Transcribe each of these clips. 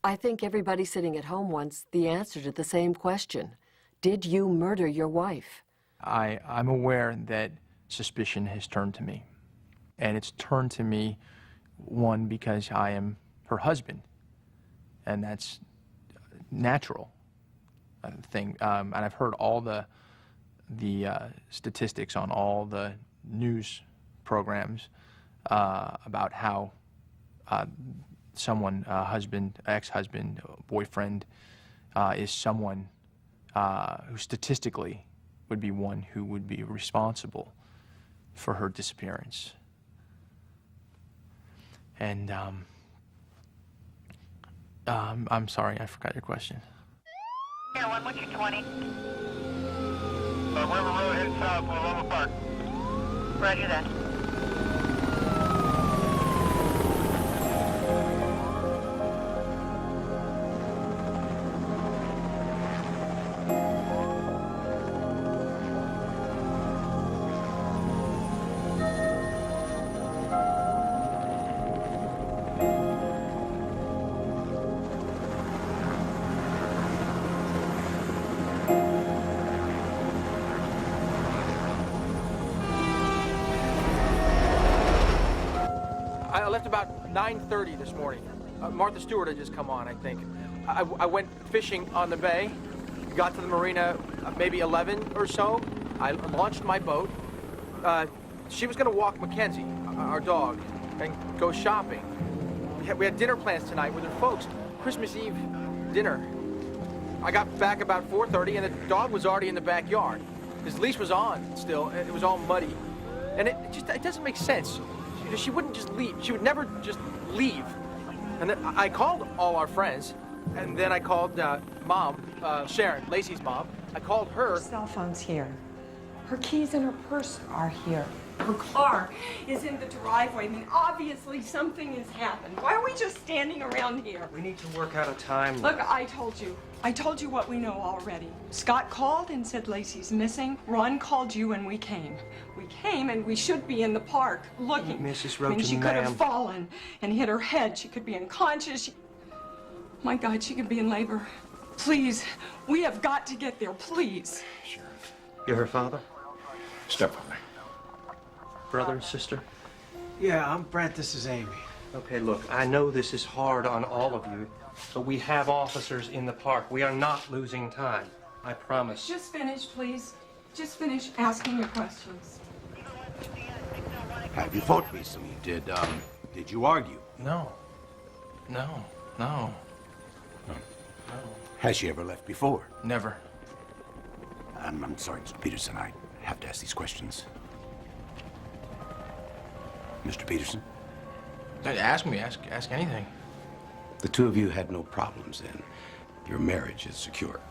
I think everybody sitting at home wants the answer to the same question. Did you murder your wife? I'm aware that suspicion has turned to me. And it's turned to me, one, because I am her husband. And that's natural thing. And I've heard all the statistics on all the news programs about how someone, husband, ex-husband, boyfriend, is someone who statistically would be one who would be responsible for her disappearance. And I'm sorry, I forgot your question. Yeah, 120. River Road, head south, Willow Park. Roger that. I left about 9:30 this morning. Martha Stewart had just come on, I think. I went fishing on the bay, got to the marina maybe 11 or so. I launched my boat. She was going to walk Mackenzie, our dog, and go shopping. We had dinner plans tonight with her folks, Christmas Eve dinner. I got back about 4:30, and the dog was already in the backyard. His leash was on still, and it was all muddy. And it doesn't make sense. She wouldn't just leave. She would never just leave. And then I called all our friends, and then I called Mom, Sharon, Laci's mom. I called her. Her cell phone's here. Her keys and her purse are here. Her car is in the driveway. I mean, obviously something has happened. Why are we just standing around here? We need to work out a time. Look, I told you what we know already. Scott called and said Laci's missing. Ron called you and we came. We came and we should be in the park looking. Mrs. I mean, Roach, she could have fallen and hit her head. She could be unconscious. My God, she could be in labor. Please, we have got to get there, please. Sure. You're her father? Stepfather. Brother and sister? Yeah, I'm Brent. This is Amy. Okay, look, I know this is hard on all of you, but we have officers in the park. We are not losing time. I promise. Just finish, please. Just finish asking your questions. Have you fought recently? Did you argue? No. Has she ever left before? Never. I'm sorry, Mr. Peterson. I have to ask these questions. Mr. Peterson? Ask me. Ask anything. The two of you had no problems then. Your marriage is secure.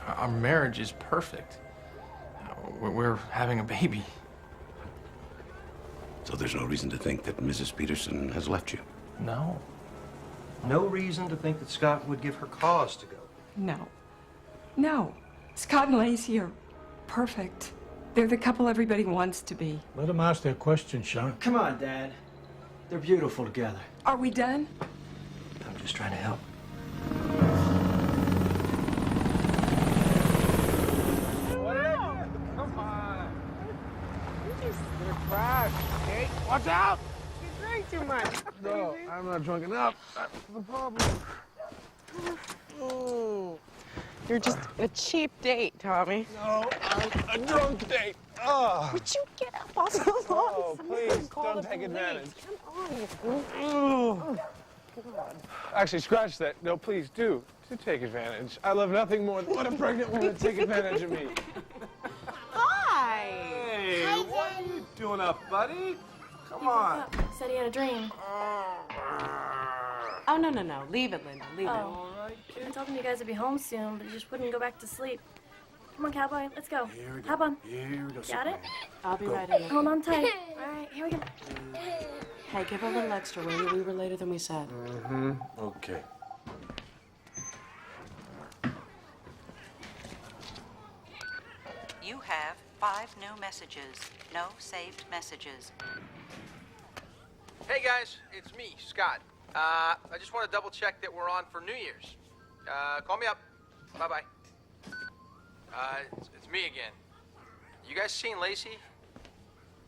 Our marriage is perfect. We're having a baby. So there's no reason to think that Mrs. Peterson has left you? No. No reason to think that Scott would give her cause to go. No. Scott and Laci are perfect. They're the couple everybody wants to be. Let them ask their question, Sean. Come on, Dad. They're beautiful together. Are we done? I'm just trying to help. Come on. You're gonna crash, okay? Watch out! You drank too much. No, I'm not drunk enough. That's the problem. Oh. You're just a cheap date, Tommy. No, I'm a drunk date. Oh. Would you get up off the lawn? Oh, Someone please, call don't the take police. advantage. Come on, you fool. Oh. Actually, scratch that. No, please do take advantage. I love nothing more than when a pregnant woman take advantage of me. Hi. Hey, what are you doing up, buddy? Come on. Said he had a dream. Oh, no. Leave it, Linda. Leave I told him you guys would be home soon, but he just wouldn't go back to sleep. Come on, cowboy, let's go. Here we go. Hop on. Here we go. Got it? I'll be right in. Hold on tight. All right, here we go. Hey, give her a little extra, will you? We were later than we said. Mm-hmm. Okay. You have 5 new messages. No saved messages. Hey guys, it's me, Scott. I just want to double check that we're on for New Year's. Call me up. Bye-bye. It's me again. You guys seen Laci?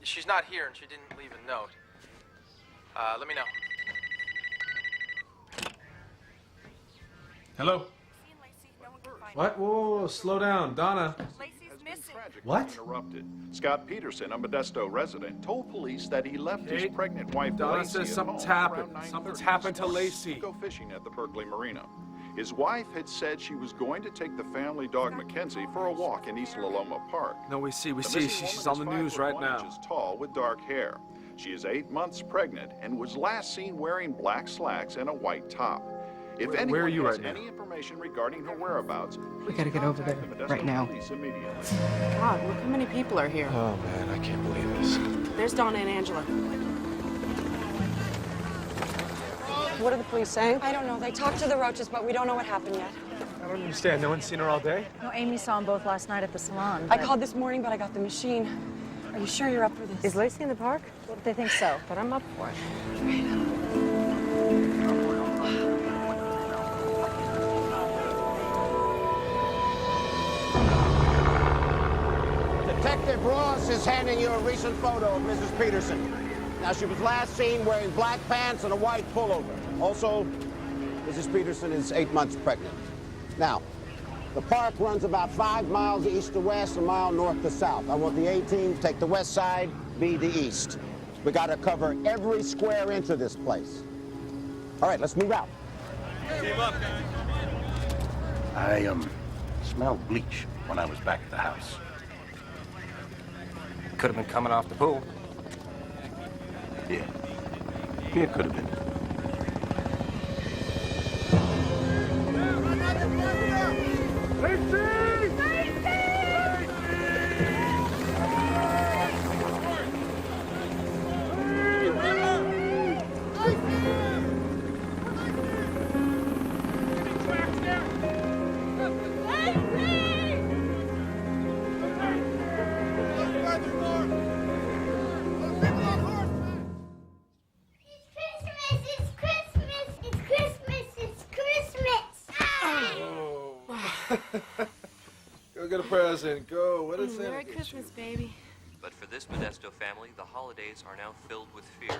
She's not here and she didn't leave a note. Let me know. Hello? What? Whoa, slow down. Donna. What? Interrupted. Scott Peterson, a Modesto resident, told police that he left his pregnant wife Donna Laci says at something's home happened. around Something's 9:30 happened to this morning Laci. to go fishing at the Berkeley Marina. His wife had said she was going to take the family dog Mackenzie for a walk in East Loloma Park. No, we see. The missing She's woman on the is news 5 right foot 1 now. inches tall with dark hair. She is 8 months pregnant and was last seen wearing black slacks and a white top. If Where anyone are you has right now? any information regarding her whereabouts, We gotta get over there right now. police immediately. God, look how many people are here. Oh, man, I can't believe this. There's Donna and Angela. What are the police saying? I don't know. They talked to the Roaches, but we don't know what happened yet. I don't understand. No one's seen her all day? No, Amy saw them both last night at the salon. I called this morning, but I got the machine. Are you sure you're up for this? Is Laci in the park? They think so. But I'm up for it. Detective Ross is handing you a recent photo of Mrs. Peterson. Now, she was last seen wearing black pants and a white pullover. Also, Mrs. Peterson is 8 months pregnant. Now, the park runs about 5 miles east to west, a mile north to south. I want the A team to take the west side, B the east. We got to cover every square inch of this place. All right, let's move out. Team up. I smelled bleach when I was back at the house. Could have been coming off the pool. Yeah. Yeah, it could have been. Go get a present. Go. What is Merry Christmas, baby. But for this Modesto family, the holidays are now filled with fear.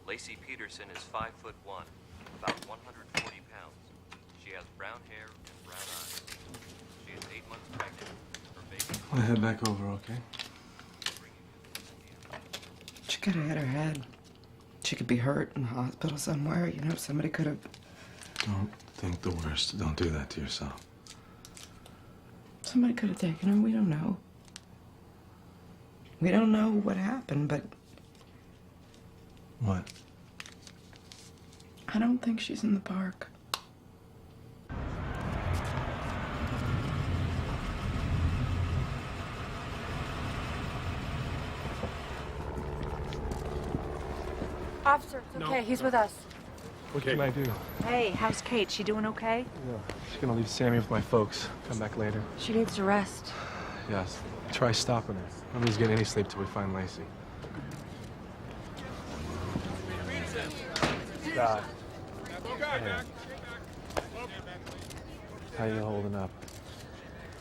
Laci Peterson is 5'1", about 140 pounds. She has brown hair and brown eyes. She is 8 months pregnant. Her baby. I'll head back over, okay? She could have hit her head. She could be hurt in the hospital somewhere. You know, somebody could have... Don't think the worst. Don't do that to yourself. Somebody could have taken her. We don't know. We don't know what happened, but What? I don't think she's in the park. Officer, it's okay. He's with us. What can I do? Hey, how's Kate? She doing okay? Yeah, she's gonna leave Sammy with my folks. Come back later. She needs to rest. Yes. Try stopping her. Nobody's getting any sleep till we find Laci. Stop. Hey. How you holding up?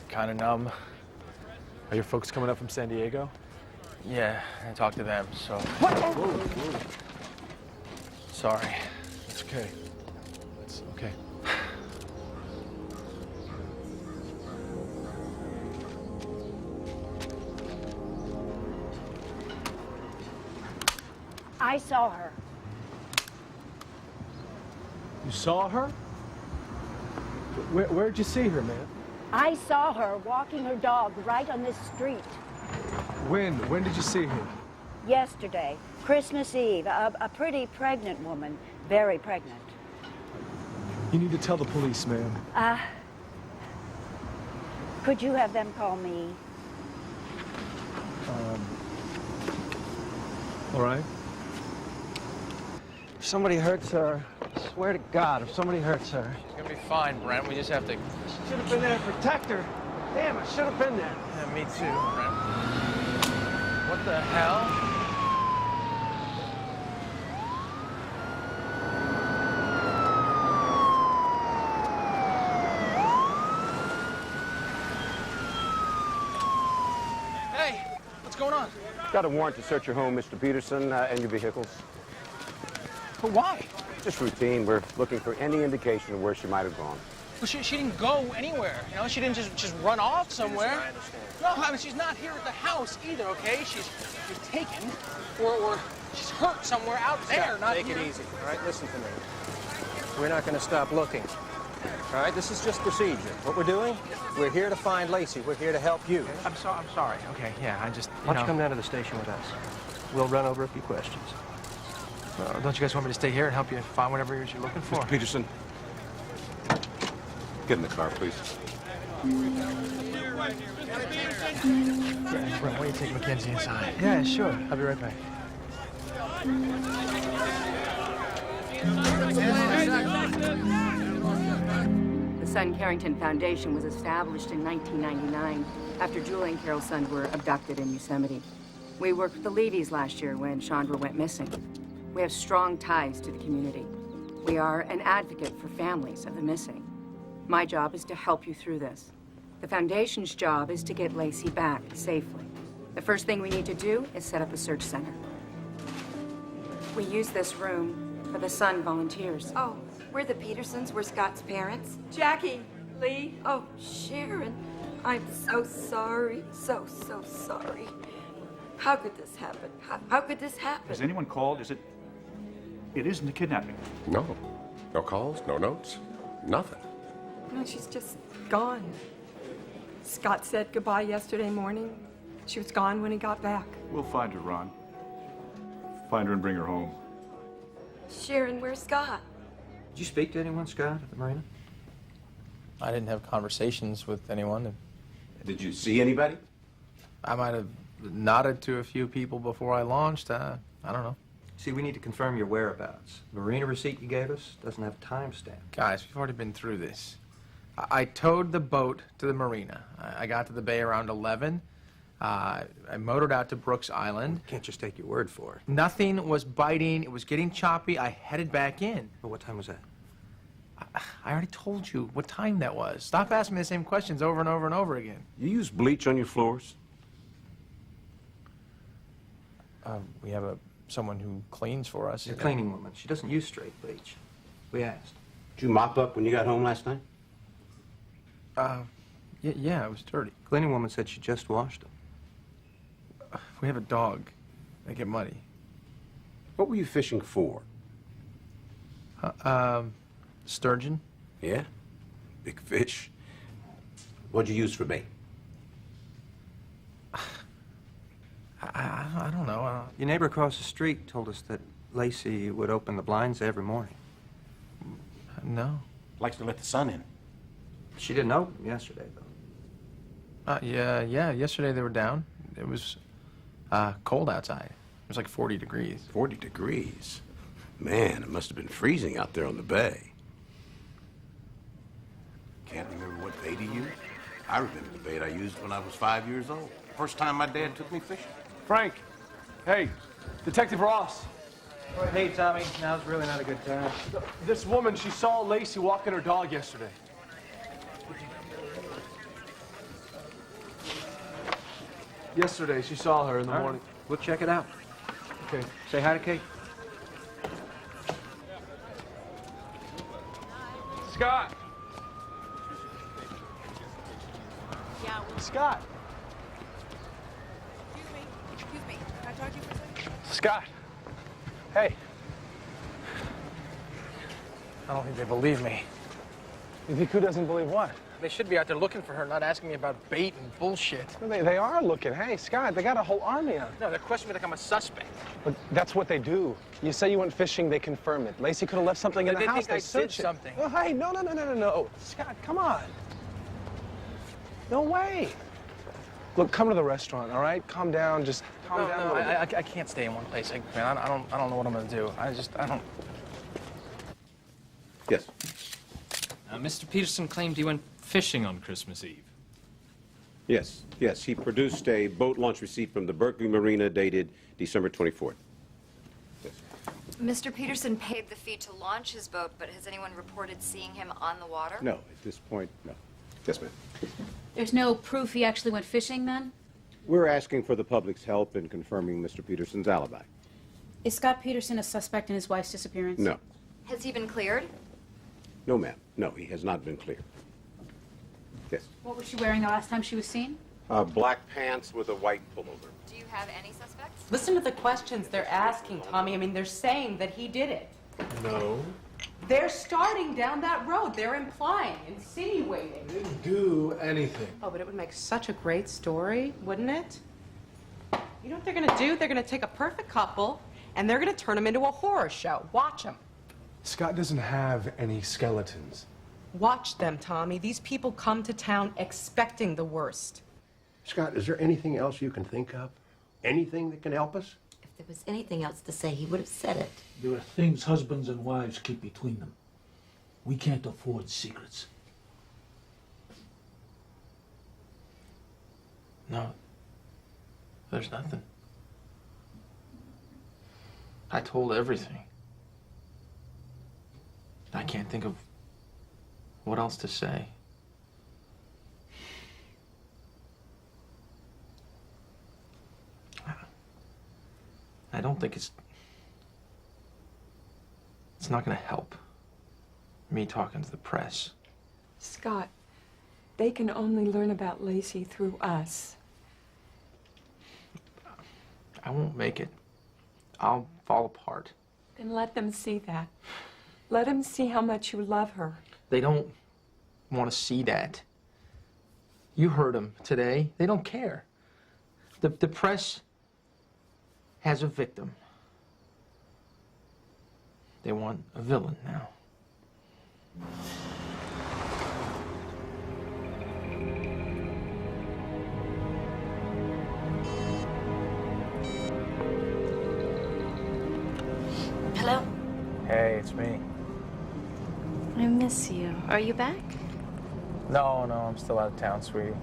Kind of numb. Are your folks coming up from San Diego? Yeah, I talked to them, so. Whoa. Sorry. It's okay. It's okay. I saw her. You saw her? Where'd you see her, man? I saw her walking her dog right on this street. When? When did you see her? Yesterday, Christmas Eve, a pretty pregnant woman, very pregnant. You need to tell the police, ma'am. Could you have them call me? All right. If somebody hurts her, I swear to God, if somebody hurts her. She's gonna be fine, Brent. We just have to. Should have been there to protect her. Damn, I should have been there. Yeah, me too, Brent. What the hell? What's going on? Got a warrant to search your home, Mr. Peterson, and your vehicles. But why? Just routine. We're looking for any indication of where she might have gone. Well, she didn't go anywhere. You know, she didn't just run off somewhere. I understand. No, I mean, she's not here at the house either, okay? She's taken or she's hurt somewhere out there, not Take here. it easy, all right? Listen to me. We're not going to stop looking, all right? This is just procedure. What we're doing, we're here to find Laci. We're here to help you. I'm sorry. Okay, yeah, I just, Why don't you come down to the station with us? We'll run over a few questions. Don't you guys want me to stay here and help you find whatever it is you're looking for? Mr. Peterson, get in the car, please. Why don't you take Mackenzie inside? Yeah, sure. I'll be right back. The Son Carrington Foundation was established in 1999 after Julie and Carol's sons were abducted in Yosemite. We worked with the Levies last year when Chandra went missing. We have strong ties to the community. We are an advocate for families of the missing. My job is to help you through this. The Foundation's job is to get Laci back safely. The first thing we need to do is set up a search center. We use this room for the Sun volunteers. Oh, we're the Petersons. We're Scott's parents. Jackie, Lee. Oh, Sharon, I'm so sorry. So sorry. How could this happen? How could this happen? Has anyone called? It isn't a kidnapping. No. No calls, no notes, nothing. No, she's just gone. Scott said goodbye yesterday morning. She was gone when he got back. We'll find her, Ron. Find her and bring her home. Sharon, where's Scott? Did you speak to anyone, Scott, at the marina? I didn't have conversations with anyone. Did you see anybody? I might have nodded to a few people before I launched. I don't know. See, we need to confirm your whereabouts. The marina receipt you gave us doesn't have a timestamp. Guys, we've already been through this. I towed the boat to the marina. I got to the bay around 11. I motored out to Brooks Island. You can't just take your word for it. Nothing was biting. It was getting choppy. I headed back in. Well, what time was that? I already told you what time that was. Stop asking me the same questions over and over and over again. You use bleach on your floors? We have someone who cleans for us. She's a cleaning woman. She doesn't use straight bleach. We asked. Did you mop up when you got home last night? Yeah, it was dirty. Cleaning woman said she just washed them. We have a dog. They get muddy. What were you fishing for? Sturgeon. Yeah? Big fish. What'd you use for bait? I don't know. Your neighbor across the street told us that Laci would open the blinds every morning. No. Likes to let the sun in. She didn't open them yesterday, though. Yeah. Yesterday they were down. It was cold outside. It was like 40 degrees. 40 degrees? Man, it must have been freezing out there on the bay. Can't remember what bait he used? I remember the bait I used when I was 5 years old. First time my dad took me fishing. Frank, hey, Detective Ross. Hey, Tommy, now's really not a good time. This woman, she saw Laci walking her dog yesterday. Yesterday, she saw her in the morning. We'll check it out. Okay. Say hi to Kate. Scott! Yeah. Scott! Excuse me. Can I talk to you for a second? Scott! Hey. I don't think they believe me. You think who doesn't believe what? They should be out there looking for her, not asking me about bait and bullshit. They are looking. Hey, Scott, they got a whole army on. No, they're questioning me like I'm a suspect. But that's what they do. You say you went fishing, they confirm it. Laci could have left something in the house. They think I did something. Oh, hey, no. Scott, come on. No way. Look, come to the restaurant, all right? Calm down, just calm down a little bit. I can't stay in one place. Man, I don't know what I'm gonna do. I don't. Yes. Mr. Peterson claimed he went fishing on Christmas Eve. Yes. He produced a boat launch receipt from the Berkeley Marina dated December 24th. Yes. Mr. Peterson paid the fee to launch his boat, but has anyone reported seeing him on the water? No, at this point, no. Yes, ma'am. There's no proof he actually went fishing then? We're asking for the public's help in confirming Mr. Peterson's alibi. Is Scott Peterson a suspect in his wife's disappearance? No. Has he been cleared? No, ma'am. No, he has not been cleared. Yes. What was she wearing the last time she was seen? Black pants with a white pullover. Do you have any suspects? Listen to the questions they're asking, Tommy. I mean, they're saying that he did it. No. They're starting down that road. They're implying, insinuating. They didn't do anything. Oh, but it would make such a great story, wouldn't it? You know what they're gonna do? They're gonna take a perfect couple and they're gonna turn them into a horror show. Watch them. Scott doesn't have any skeletons. Watch them, Tommy. These people come to town expecting the worst. Scott, is there anything else you can think of? Anything that can help us? If there was anything else to say, he would have said it. There are things husbands and wives keep between them. We can't afford secrets. No. There's nothing. I told everything. I can't think of what else to say. I don't think it's not gonna help me talking to the press. Scott, they can only learn about Laci through us. I won't make it. I'll fall apart. Then let them see that. Let them see how much you love her. They don't want to see that. You heard them today. They don't care. The press has a victim. They want a villain now. Hello? Hey, it's me. I miss you. Are you back? No, I'm still out of town, sweetie.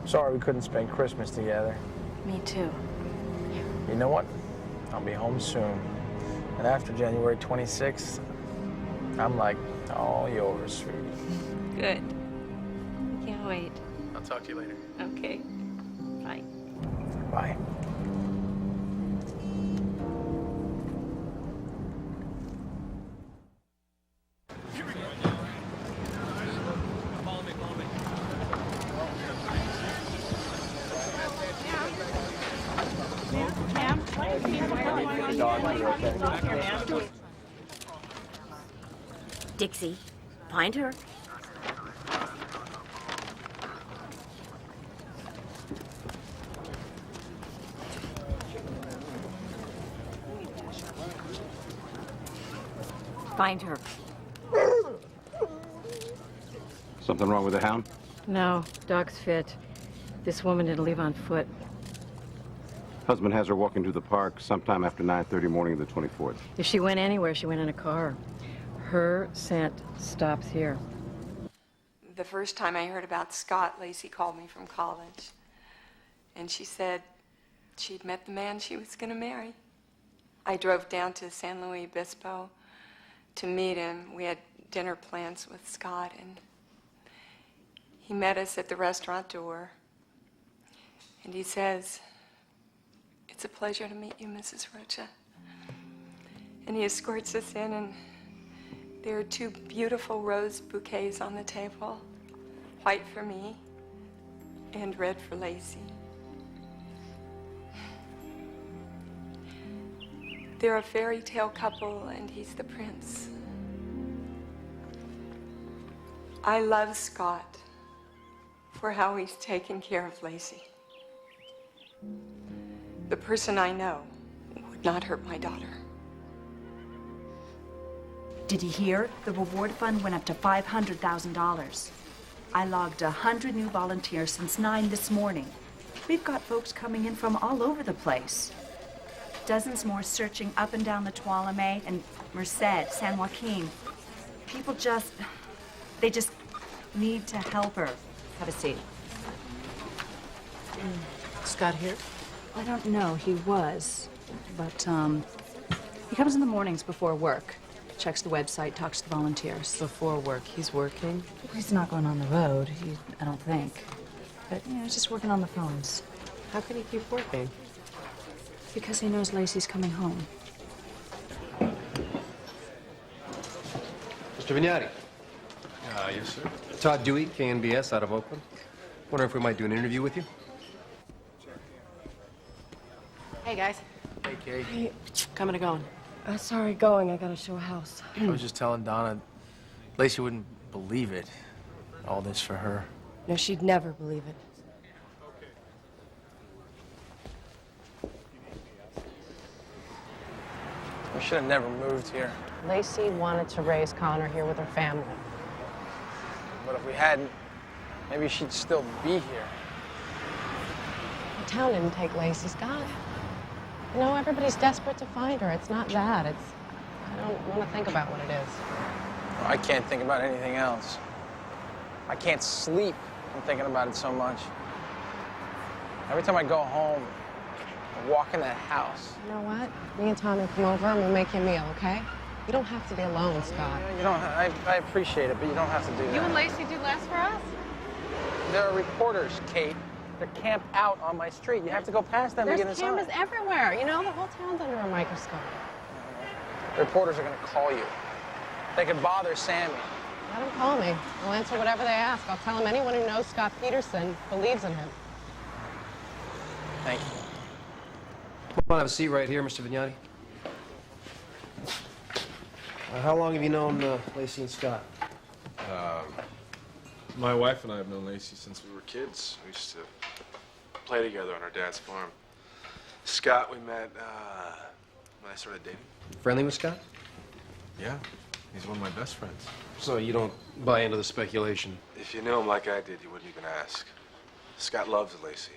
Sorry we couldn't spend Christmas together. Me too. You know what? I'll be home soon. And after January 26th, I'm like all yours, sweetie. Good. Can't wait. I'll talk to you later. Okay. Bye. Bye. Dixie, find her. Find her. Something wrong with the hound? No, dog's fit. This woman didn't leave on foot. Husband has her walking to the park sometime after 9:30 morning of the 24th. If she went anywhere, she went in a car. Her scent stops here. The first time I heard about Scott, Laci called me from college. And she said she'd met the man she was going to marry. I drove down to San Luis Obispo to meet him. We had dinner plans with Scott, and he met us at the restaurant door. And he says, "It's a pleasure to meet you, Mrs. Rocha." And he escorts us in, and there are two beautiful rose bouquets on the table, white for me and red for Laci. They're a fairy tale couple, and he's the prince. I love Scott for how he's taken care of Laci. The person I know would not hurt my daughter. Did you hear? The reward fund went up to $500,000. I logged 100 new volunteers since 9 this morning. We've got folks coming in from all over the place. Dozens more searching up and down the Tuolumne and Merced, San Joaquin. People they just need to help her. Have a seat. Scott here? I don't know. He was. But, he comes in the mornings before work. Checks the website, talks to the volunteers. Before work, he's working? He's not going on the road, I don't think. But, he's just working on the phones. How can he keep working? Because he knows Laci's coming home. Mr. Vignati. Yes, sir. Todd Dewey, KNBS, out of Oakland. Wonder if we might do an interview with you? Hey, guys. Hey, Kate. Hey, Coming or going? sorry, going. I gotta show a house. I was just telling Donna, Laci wouldn't believe it. All this for her. No, she'd never believe it. We should have never moved here. Laci wanted to raise Connor here with her family. But if we hadn't, maybe she'd still be here. The town didn't take Laci, Scott. You know, everybody's desperate to find her. It's not that. It's... I don't want to think about what it is. Well, I can't think about anything else. I can't sleep. I'm thinking about it so much. Every time I go home, I walk in that house. You know what? Me and Tommy come over and we'll make you a meal, okay? You don't have to be alone, Scott. You don't. I appreciate it, but you don't have to do that. You and Laci do less for us? There are reporters, Kate. They're camped out on my street. You have to go past them to get There's inside. cameras everywhere. You know, the whole town's under a microscope. The reporters are going to call you. They could bother Sammy. Let them call me. I'll answer whatever they ask. I'll tell them anyone who knows Scott Peterson believes in him. Thank you. Come on, have a seat right here, Mr. Vignati. How long have you known Laci and Scott? My wife and I have known Laci since we were kids. We used to play together on our dad's farm. Scott, we met when I started dating. Friendly with Scott? Yeah, he's one of my best friends. So you don't buy into the speculation? If you knew him like I did, you wouldn't even ask. Scott loves Laci.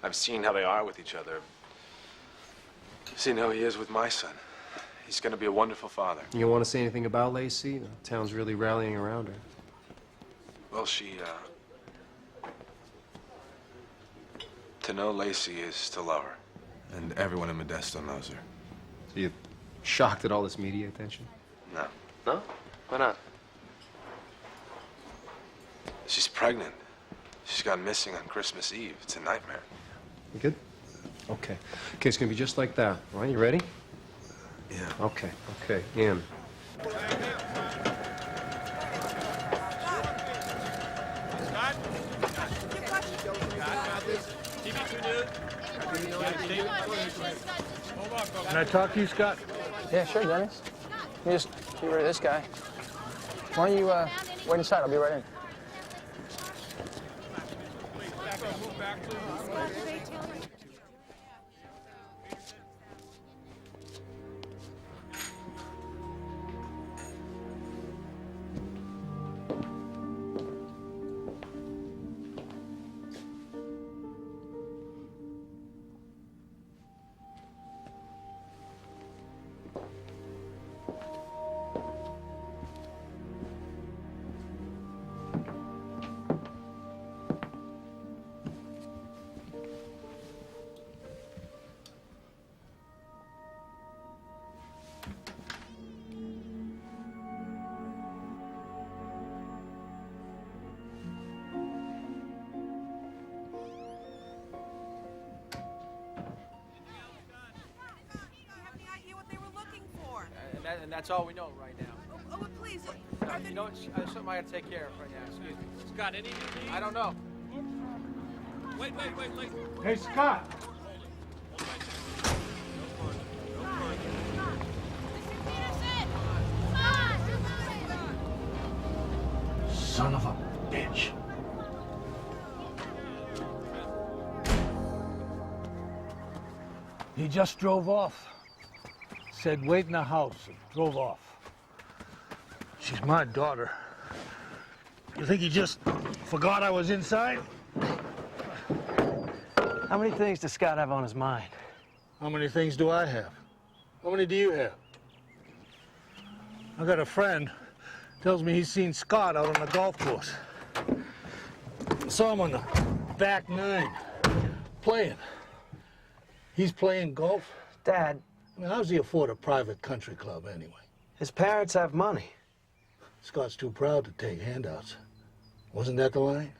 I've seen how they are with each other. I've seen how he is with my son. He's going to be a wonderful father. You don't want to say anything about Laci? The town's really rallying around her. Well, to know Laci is to love her. And everyone in Modesto knows her. So you're shocked at all this media attention? No. No? Why not? She's pregnant. She's gone missing on Christmas Eve. It's a nightmare. You good? Okay. Okay, it's gonna be just like that. All right, you ready? Yeah. Okay, okay. In. Can I talk to you, Scott? Yeah, sure, Dennis. Let me just get rid of this guy. Why don't you wait inside? I'll be right in. And that's all we know right now. Oh, please. You know, it's something I got to take care of right now. Excuse me. Scott, any of these? I don't know. Wait. Hey, Scott. Son of a bitch. He just drove off. Said wait in the house and drove off. She's my daughter. You think he just forgot I was inside? How many things does Scott have on his mind? How many things do I have? How many do you have? I got a friend, tells me he's seen Scott out on the golf course. Saw him on the back nine, playing. He's playing golf? Dad. I mean, how's he afford a private country club anyway? His parents have money. Scott's too proud to take handouts. Wasn't that the line?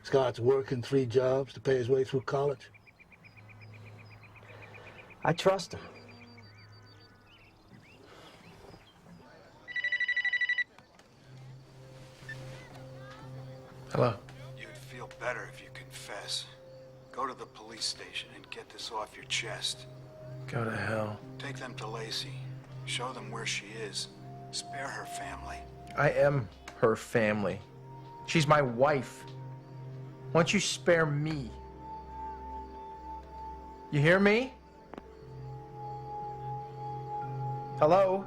Scott's working 3 jobs to pay his way through college. I trust him. Hello. You'd feel better if you confess. Go to the police station and get this off your chest. Go to hell. Take them to Laci. Show them where she is. Spare her family. I am her family. She's my wife. Why don't you spare me? You hear me? Hello?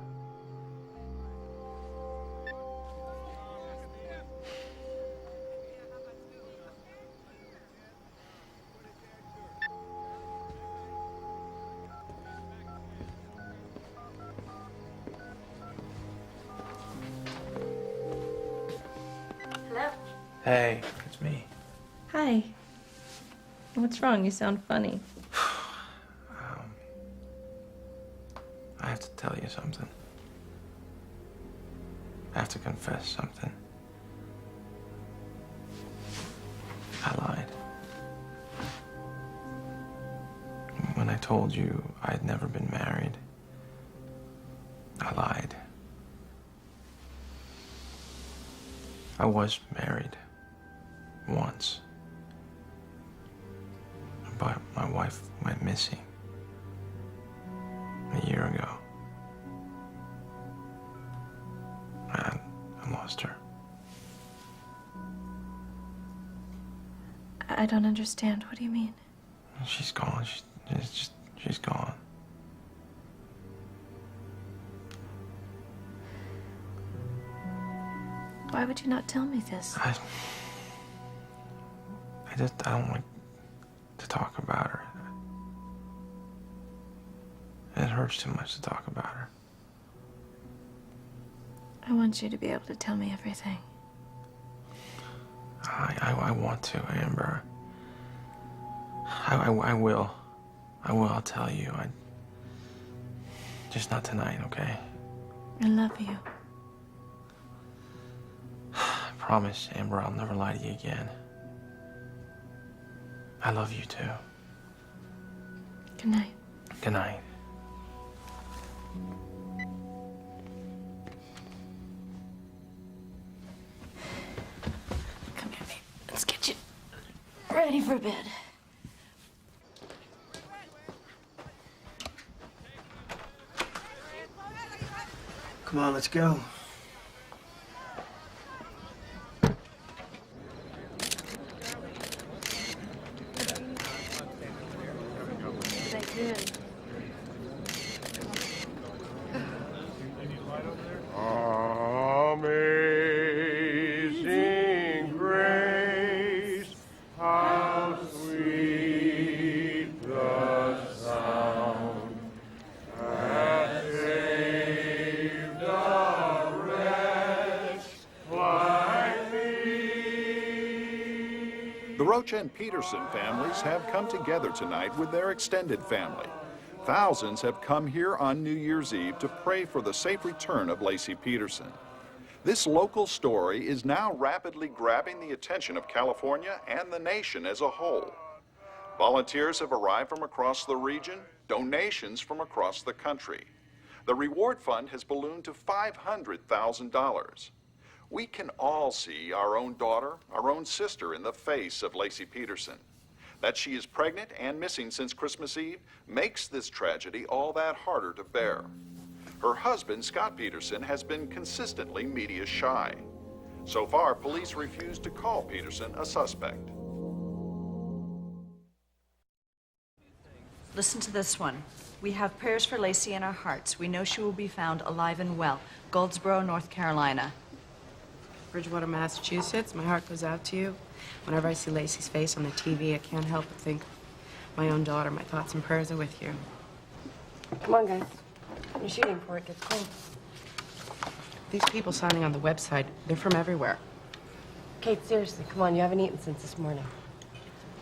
Hello? Hey, it's me. Hi. What's wrong? You sound funny. I have to tell you something. I have to confess something. I lied. When I told you I had never been married, I lied. I was married once, but my wife went missing a year ago. I lost her. I don't understand. What do you mean? She's gone. She's gone. Why would you not tell me this? I don't like to talk about her. It hurts too much to talk about her. I want you to be able to tell me everything. I want to, Amber. I will. I'll tell you. Just not tonight, okay? I love you. I promise, Amber, I'll never lie to you again. I love you too. Good night. Good night. Come here, babe. Let's get you ready for bed. Come on, let's go. Amazing grace, how sweet the sound that saved a wretch like me. The Roach and Peterson families have come together tonight with their extended family. Thousands have come here on New Year's Eve to pray for the safe return of Laci Peterson. This local story is now rapidly grabbing the attention of California and the nation as a whole. Volunteers have arrived from across the region, donations from across the country. The reward fund has ballooned to $500,000. We can all see our own daughter, our own sister in the face of Laci Peterson. That she is pregnant and missing since Christmas Eve makes this tragedy all that harder to bear. Her husband, Scott Peterson, has been consistently media shy. So far, police refuse to call Peterson a suspect. Listen to this one. We have prayers for Laci in our hearts. We know she will be found alive and well. Goldsboro, North Carolina. Bridgewater, Massachusetts. My heart goes out to you. Whenever I see Laci's face on the TV, I can't help but think my own daughter. My thoughts and prayers are with you. Come on, guys. You're shooting before it gets cold. These people signing on the website, they're from everywhere. Kate, seriously, come on. You haven't eaten since this morning.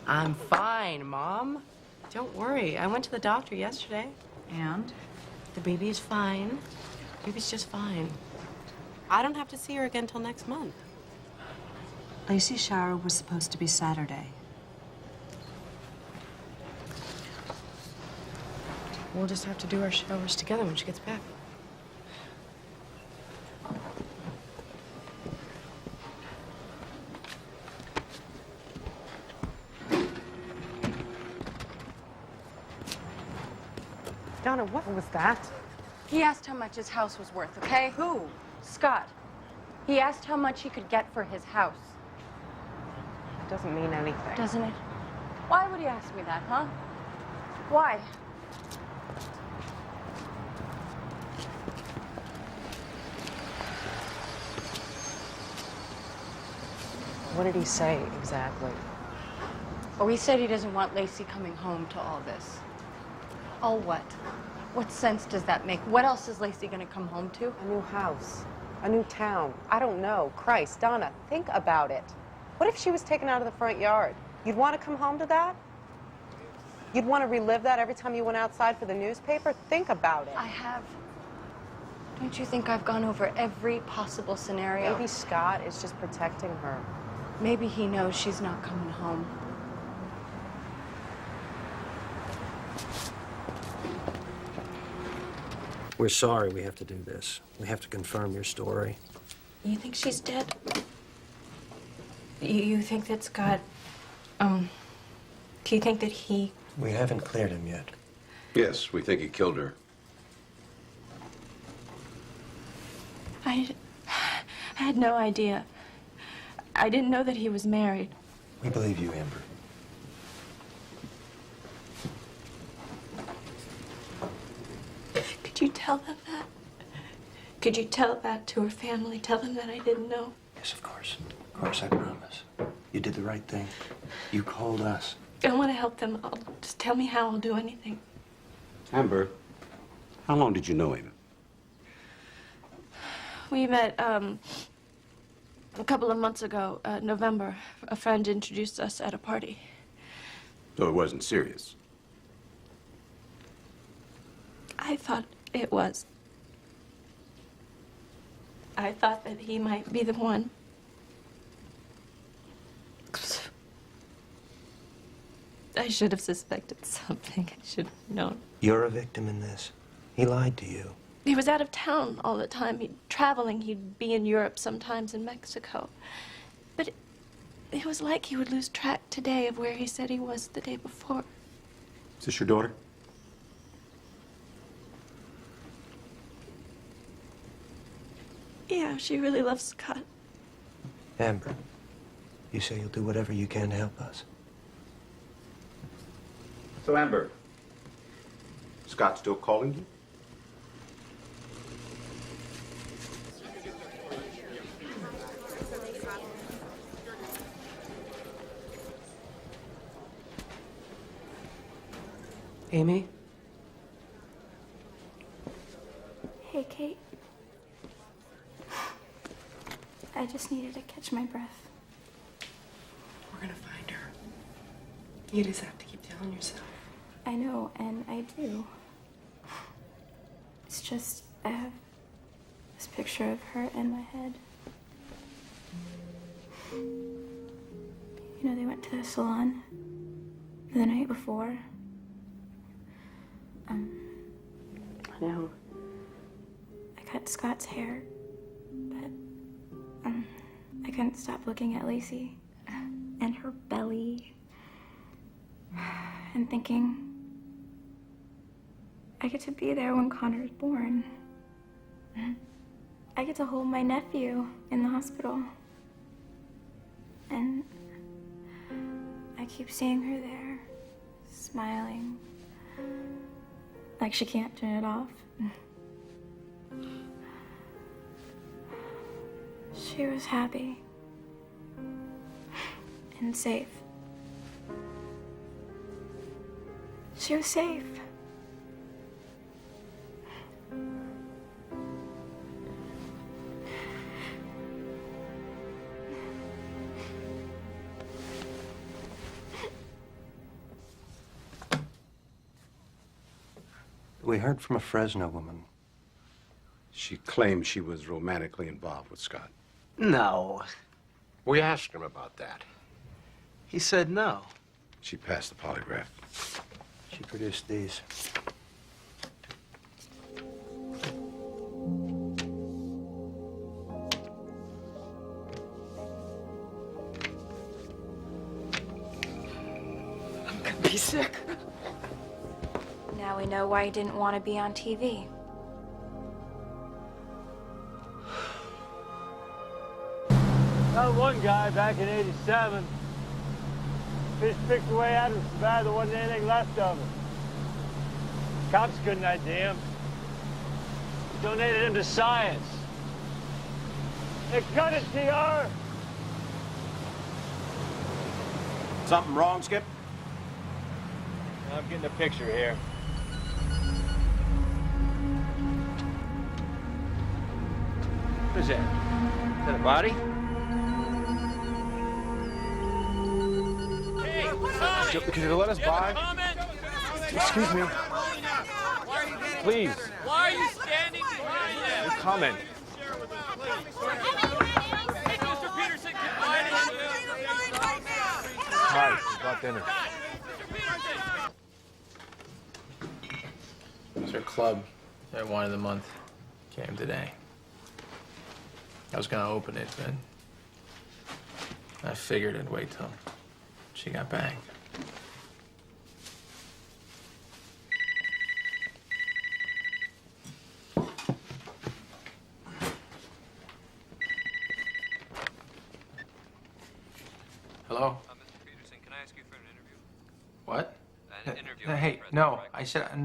I'm fine, Mom. Don't worry. I went to the doctor yesterday. And? The baby's fine. Baby's just fine. I don't have to see her again till next month. Laci's shower was supposed to be Saturday. We'll just have to do our showers together when she gets back. Donna, what was that? He asked how much his house was worth, okay? Who? Scott. He asked how much he could get for his house. It doesn't mean anything. Doesn't it? Why would he ask me that, huh? Why? What did he say exactly? Oh, he said he doesn't want Laci coming home to all this. All what? What sense does that make? What else is Laci gonna come home to? A new house, a new town. I don't know. Christ, Donna, think about it. What if she was taken out of the front yard? You'd want to come home to that? You'd want to relive that every time you went outside for the newspaper? Think about it. I have. Don't you think I've gone over every possible scenario? Maybe Scott is just protecting her. Maybe he knows she's not coming home. We're sorry we have to do this. We have to confirm your story. You think she's dead? You think that Scott, do you think that he... We haven't cleared him yet. Yes, we think he killed her. I had no idea. I didn't know that he was married. We believe you, Amber. Could you tell them that? Could you tell that to her family? Tell them that I didn't know? Yes, of course. Of course, I promise. You did the right thing. You called us. I want to help them. Just tell me how. I'll do anything. Amber, how long did you know him? We met, a couple of months ago, November. A friend introduced us at a party. So it wasn't serious? I thought it was. I thought that he might be the one. I should have suspected something. I should have known. You're a victim in this. He lied to you. He was out of town all the time. He'd traveling. He'd be in Europe, sometimes in Mexico. But it was like he would lose track today of where he said he was the day before. Is this your daughter? Yeah, she really loves Scott. Amber, you say you'll do whatever you can to help us. So, Amber, Scott's still calling you? Amy? Hey, Kate. I just needed to catch my breath. We're gonna find her. You just have to keep telling yourself. I know, and I do. It's just, I have this picture of her in my head. You know, they went to the salon the night before. I know. I cut Scott's hair, but I couldn't stop looking at Laci and her belly and thinking, I get to be there when Connor's born. I get to hold my nephew in the hospital. And I keep seeing her there, smiling, like she can't turn it off. She was happy and safe. She was safe. We heard from a Fresno woman. She claimed she was romantically involved with Scott. No. We asked him about that. He said no. She passed the polygraph. She produced these. He's sick. Now we know why he didn't want to be on TV. Found one guy back in '87. Fish picked away at him so bad there wasn't anything left of him. Cops couldn't ID him. Donated him to science. Hey, cut it, TR! Something wrong, Skip? I'm getting a picture here. Who's that? Is that a body? Could you let us by? Excuse me. Please. Why are you standing behind them? Comment. Hey, Mr. Peterson, confide in you. Hi, we got dinner. It's our club at wine of the month. Came today. I was gonna open it, but I figured I'd wait till she got back. Hello? Mr. Peterson, can I ask you for an interview? What? An interview. Hey, no. I said I'm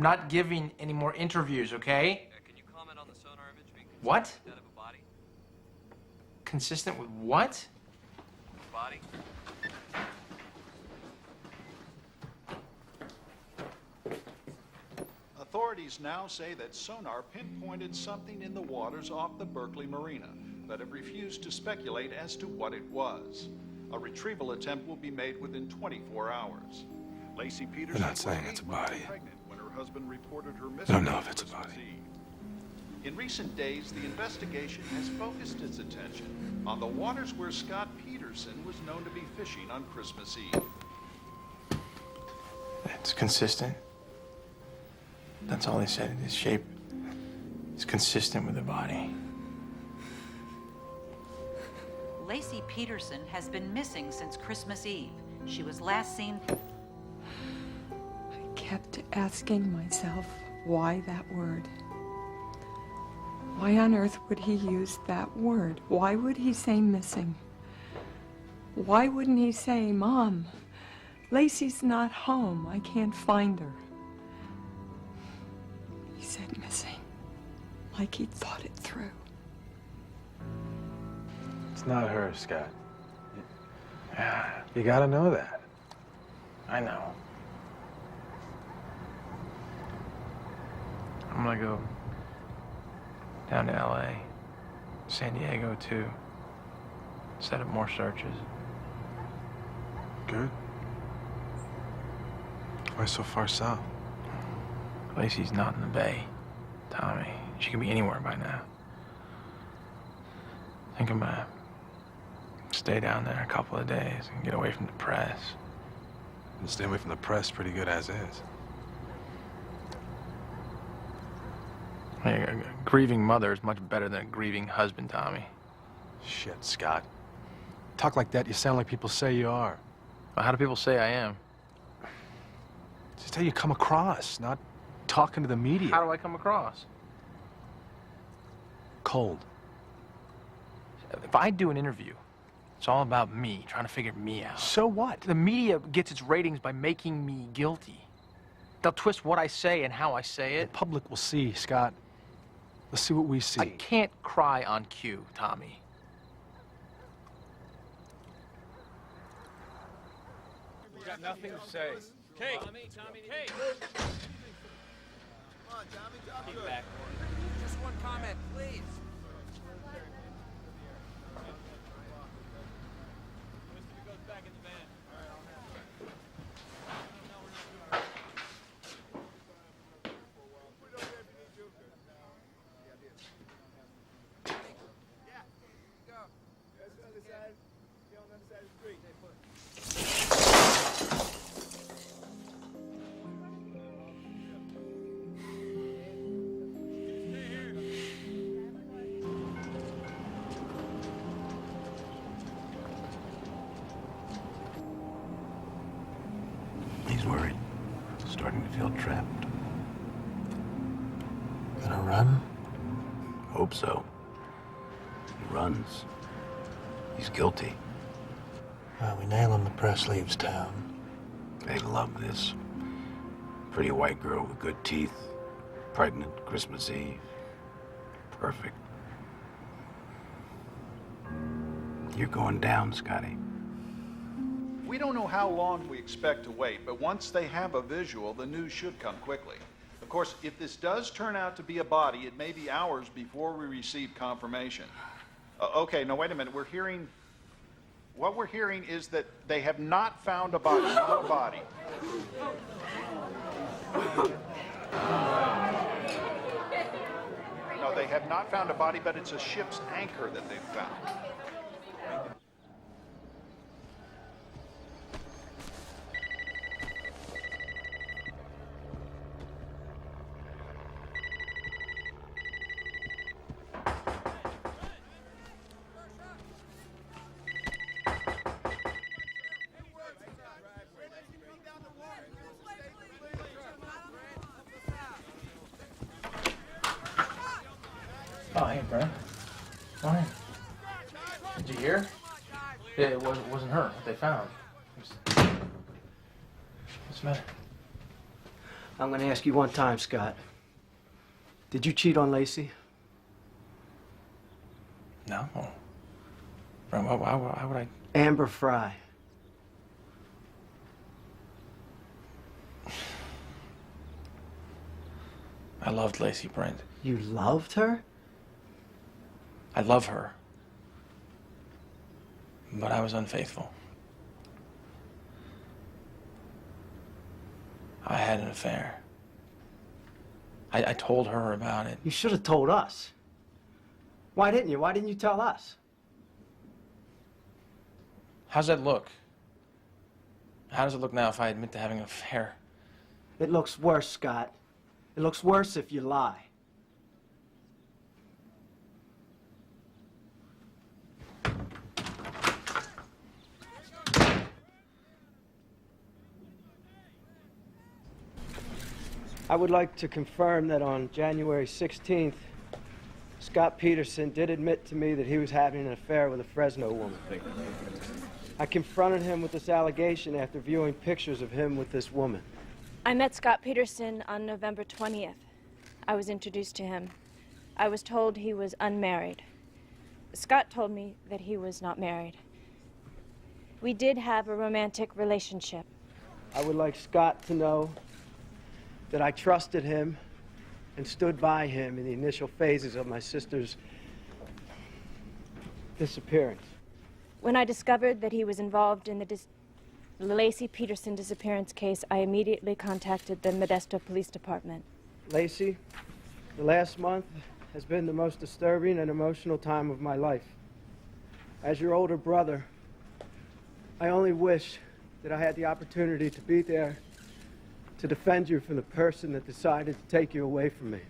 not giving any more interviews, okay? Can you comment on the sonar image being What? consistent with that of a body? Consistent with what? Body? Authorities now say that sonar pinpointed something in the waters off the Berkeley Marina, but have refused to speculate as to what it was. A retrieval attempt will be made within 24 hours. Laci Peterson They're not saying it's a body. pregnant when her husband reported her I missing. don't know if it's a Christmas body. Eve. In recent days, the investigation has focused its attention on the waters where Scott Peterson was known to be fishing on Christmas Eve. It's consistent. That's all they said. His shape is consistent with the body. Laci Peterson has been missing since Christmas Eve. She was last seen. I kept asking myself, why that word? Why on earth would he use that word? Why would he say missing? Why wouldn't he say, Mom, Laci's not home. I can't find her. He said missing, like he'd thought it through. It's not her, Scott. You gotta know that. I know. I'm gonna go down to LA, San Diego too. Set up more searches. Good. Why so far south? Laci's not in the Bay, Tommy. She could be anywhere by now. I think I'm gonna stay down there a couple of days and get away from the press. And stay away from the press pretty good as is. Hey, a grieving mother is much better than a grieving husband, Tommy. Shit, Scott. Talk like that, you sound like people say you are. Well, how do people say I am? Just how you come across, not talking to the media. How do I come across? Cold. If I do an interview, it's all about me, trying to figure me out. So what? The media gets its ratings by making me guilty. They'll twist what I say and how I say it. The public will see, Scott. Let's see what we see. I can't cry on cue, Tommy. We got nothing to say. Kate! Tommy, Kate! Come on, Tommy, Keep back. Just one comment, please. feel trapped. Gonna run? Hope so. He runs. He's guilty. Well, we nail him, the press leaves town. They love this. Pretty white girl with good teeth. Pregnant, Christmas Eve. Perfect. You're going down, Scotty. We don't know how long we expect to wait, but once they have a visual, the news should come quickly. Of course, if this does turn out to be a body, it may be hours before we receive confirmation. Okay, no, wait a minute. What we're hearing is that they have not found a body, not a body. No, they have not found a body, but it's a ship's anchor that they've found. Oh, hey, Brent. Fine. Did you hear? Yeah, it wasn't her. What they found. What's the matter? I'm gonna ask you one time, Scott. Did you cheat on Laci? No. Brent, why would I? Amber Fry. I loved Laci, Brent. You loved her? I love her. But I was unfaithful. I had an affair. I told her about it. You should have told us. Why didn't you? Why didn't you tell us? How's that look? How does it look now if I admit to having an affair? It looks worse, Scott. It looks worse if you lie. I would like to confirm that on January 16th, Scott Peterson did admit to me that he was having an affair with a Fresno woman. I confronted him with this allegation after viewing pictures of him with this woman. I met Scott Peterson on November 20th. I was introduced to him. I was told he was unmarried. Scott told me that he was not married. We did have a romantic relationship. I would like Scott to know that I trusted him and stood by him in the initial phases of my sister's disappearance. When I discovered that he was involved in the Laci Peterson disappearance case, I immediately contacted the Modesto Police Department. Laci, the last month has been the most disturbing and emotional time of my life. As your older brother, I only wish that I had the opportunity to be there to defend you from the person that decided to take you away from me.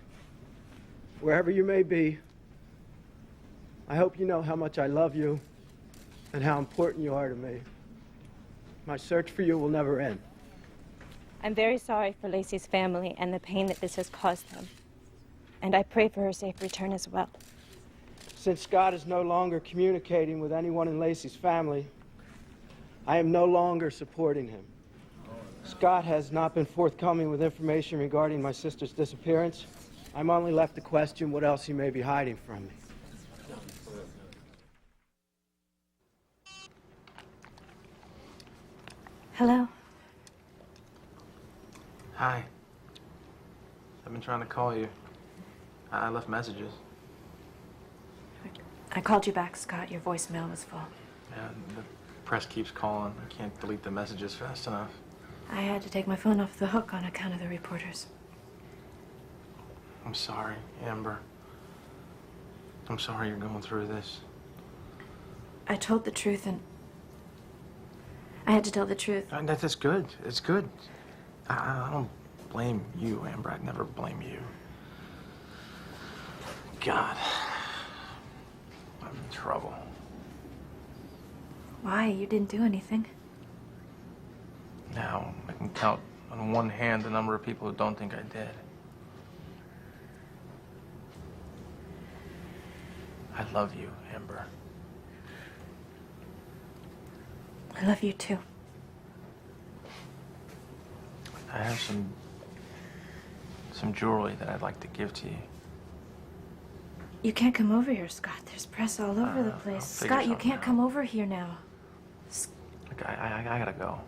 Wherever you may be, I hope you know how much I love you and how important you are to me. My search for you will never end. I'm very sorry for Laci's family and the pain that this has caused them. And I pray for her safe return as well. Since Scott is no longer communicating with anyone in Laci's family, I am no longer supporting him. Scott has not been forthcoming with information regarding my sister's disappearance. I'm only left to question what else he may be hiding from me. Hello? Hi. I've been trying to call you. I left messages. I called you back, Scott. Your voicemail was full. Yeah, the press keeps calling. I can't delete the messages fast enough. I had to take my phone off the hook on account of the reporters. I'm sorry, Amber. I'm sorry you're going through this. I told the truth and I had to tell the truth. And that's good. It's good. I don't blame you, Amber. I'd never blame you. God. I'm in trouble. Why? You didn't do anything. Now I can count on one hand the number of people who don't think I did. I love you, Amber. I love you too. I have some jewelry that I'd like to give to you. You can't come over here, Scott. There's press all over the I'll place. figure Scott, you something can't out. come over here now. Look, I gotta go.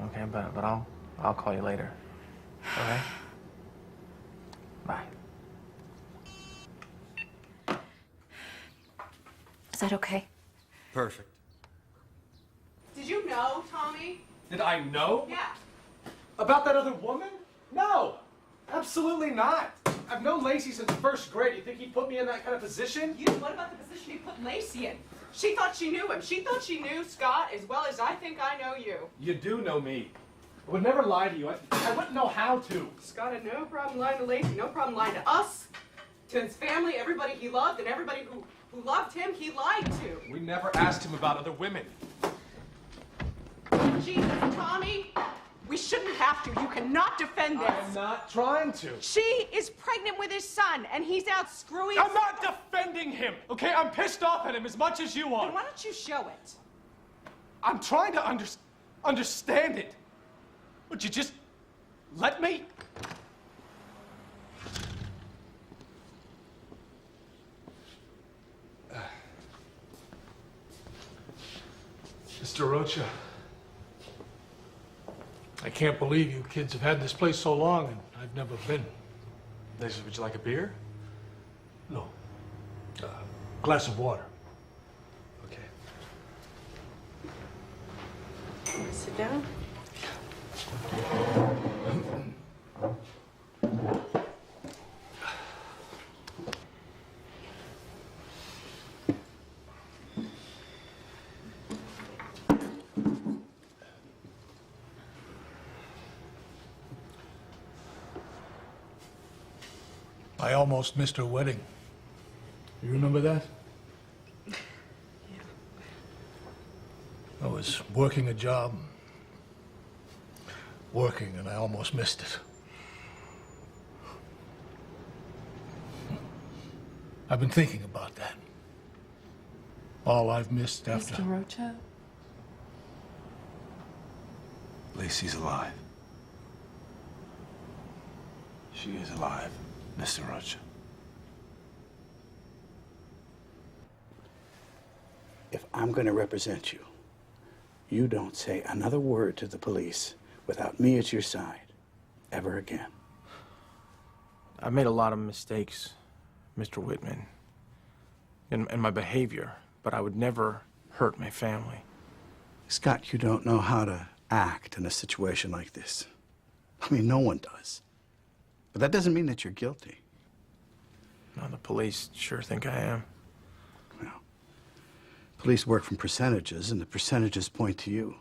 Okay, but I'll call you later. Okay? Bye. Is that okay? Perfect. Did you know, Tommy? Did I know? Yeah. About that other woman? No, absolutely not. I've known Laci since first grade. You think he'd put me in that kind of position? What about the position he put Laci in? She thought she knew him. She thought she knew Scott as well as I think I know you. You do know me. I would never lie to you. I wouldn't know how to. Scott had no problem lying to Laci, no problem lying to us, to his family, everybody he loved, and everybody who loved him, he lied to. We never asked him about other women. Jesus, Tommy, we shouldn't have to. You cannot defend this. I'm not trying to. She is pregnant with his son, and he's out screwing. I'm not defending him, okay? I'm pissed off at him as much as you are. Then why don't you show it? I'm trying to understand it. Would you just let me? Mr. Rocha, I can't believe you kids have had this place so long and I've never been. Laci, would you like a beer? No. Glass of water. Okay. Sit down. I almost missed her wedding. You remember that? Yeah. I was working a job. Working, and I almost missed it. I've been thinking about that. All I've missed after... Mr. Rocha? Laci's alive. She is alive, Mr. Rocha. If I'm going to represent you, you don't say another word to the police without me at your side, ever again. I've made a lot of mistakes, Mr. Whitman, in my behavior, but I would never hurt my family. Scott, you don't know how to act in a situation like this. I mean, no one does. But that doesn't mean that you're guilty. No, the police sure think I am. Well, police work from percentages, and the percentages point to you.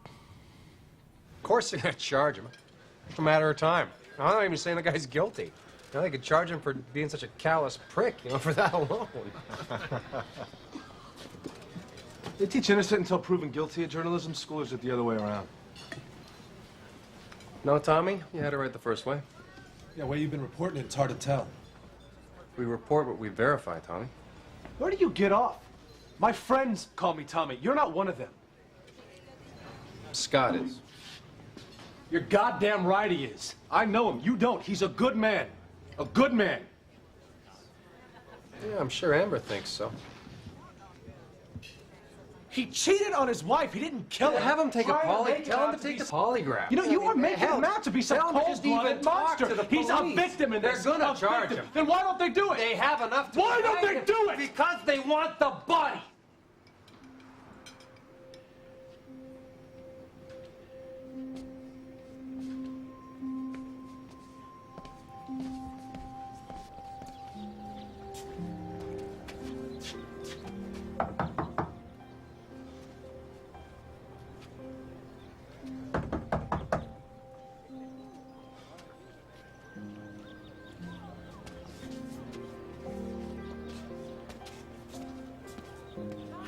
Of course they're gonna charge him. It's a matter of time. I'm not even saying the guy's guilty. You know, they could charge him for being such a callous prick, you know, for that alone. They teach innocent until proven guilty at journalism school, or is it the other way around? No, Tommy, you had it right the first way. Yeah, where you've been reporting it, it's hard to tell. We report what we verify, Tommy. Where do you get off? My friends call me Tommy. You're not one of them. Scott is. You're goddamn right he is. I know him. You don't. He's a good man. A good man. Yeah, I'm sure Amber thinks so. He cheated on his wife. He didn't kill her. Have him take a Tell Tell him to take the polygraph. You know, you are making hell, him out to be some tell him to just cold-blooded even talk monster. to the He's a police. victim in this. They're gonna A charge victim. him. Then why don't they do it? They have enough to Why don't they indict do him it? Because they want the body.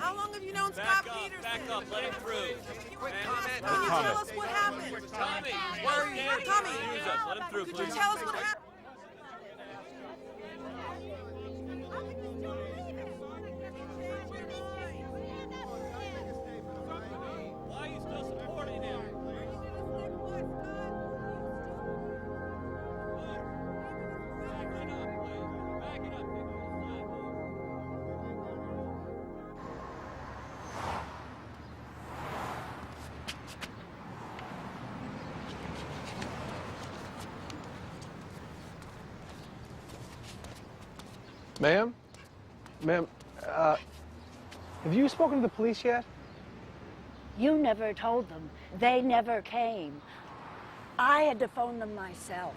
How long have you known Scott Peterson? Back up, let him through. Can you tell us what happened? Tommy, where are you? Tommy, let him through, please. Could you tell us what happened? Why are you still supporting him? Ma'am? Ma'am, have you spoken to the police yet? You never told them. They never came. I had to phone them myself.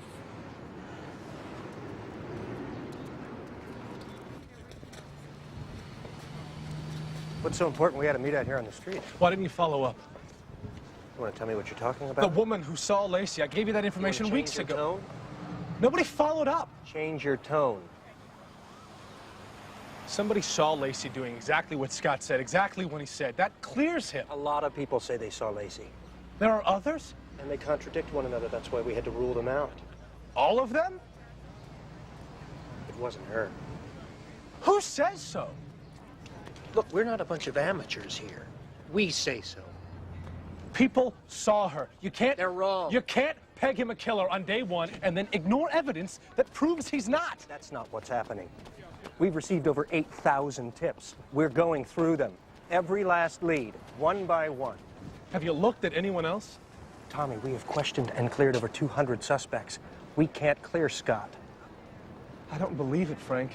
What's so important we had to meet out here on the street? Why didn't you follow up? You want to tell me what you're talking about? The woman who saw Laci, I gave you that information weeks ago. Tone? Nobody followed up. Change your tone. Somebody saw Laci doing exactly what Scott said, exactly when he said. That clears him. A lot of people say they saw Laci. There are others? And they contradict one another. That's why we had to rule them out. All of them? It wasn't her. Who says so? Look, we're not a bunch of amateurs here. We say so. People saw her. You can't... They're wrong. You can't peg him a killer on day one and then ignore evidence that proves he's not. That's not what's happening. We've received over 8,000 tips. We're going through them. Every last lead, one by one. Have you looked at anyone else? Tommy, we have questioned and cleared over 200 suspects. We can't clear Scott. I don't believe it, Frank.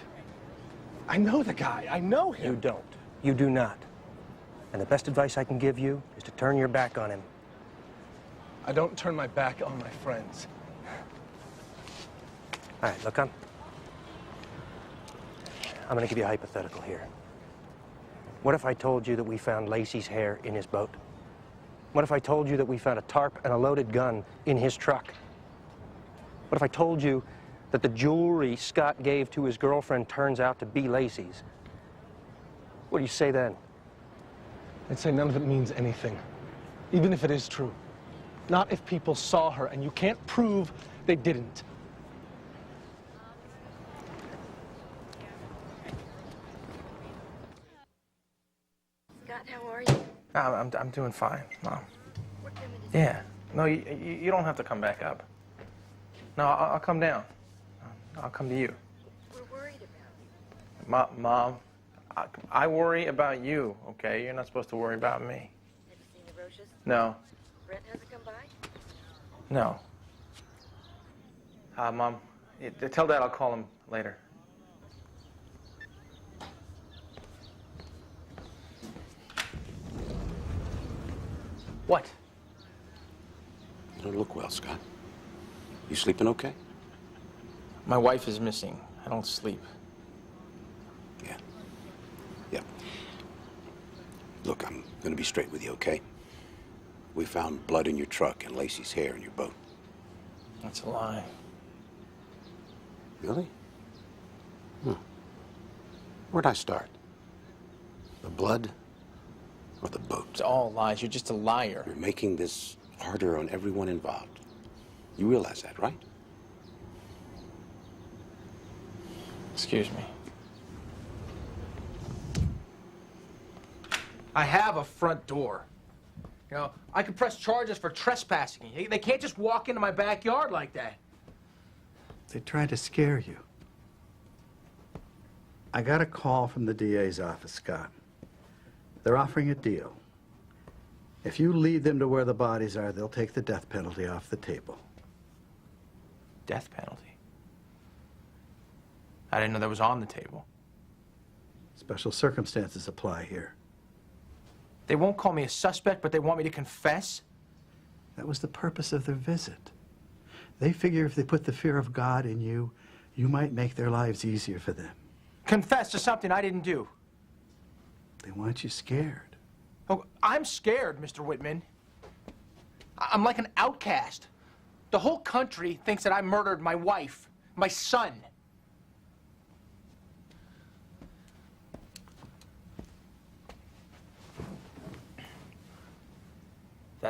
I know the guy. I know him. You don't. You do not. And the best advice I can give you is to turn your back on him. I don't turn my back on my friends. All right, look, I'm going to give you a hypothetical here. What if I told you that we found Laci's hair in his boat? What if I told you that we found a tarp and a loaded gun in his truck? What if I told you that the jewelry Scott gave to his girlfriend turns out to be Laci's? What do you say then? I'd say none of it means anything, even if it is true. Not if people saw her, and you can't prove they didn't. Scott, how are you? I'm doing fine, Mom. Yeah. No, you don't have to come back up. No, I'll come down. I'll come to you. We're worried about you. Mom, I worry about you, okay? You're not supposed to worry about me. Have you seen the Roaches? No. Brent hasn't come by? No. Mom, tell Dad I'll call him later. What? You don't look well, Scott. You sleeping okay? My wife is missing. I don't sleep. Yeah. Look, I'm gonna be straight with you, okay? We found blood in your truck and Laci's hair in your boat. That's a lie. Really? Where'd I start? The blood or the boat? It's all lies. You're just a liar. You're making this harder on everyone involved. You realize that, right? Excuse me. I have a front door. You know, I could press charges for trespassing. They can't just walk into my backyard like that. They tried to scare you. I got a call from the DA's office, Scott. They're offering a deal. If you lead them to where the bodies are, they'll take the death penalty off the table. Death penalty? I didn't know that was on the table. Special circumstances apply here. They won't call me a suspect, but they want me to confess? That was the purpose of their visit. They figure if they put the fear of God in you, you might make their lives easier for them. Confess to something I didn't do. They want you scared. Oh, I'm scared, Mr. Whitman. I'm like an outcast. The whole country thinks that I murdered my wife, my son.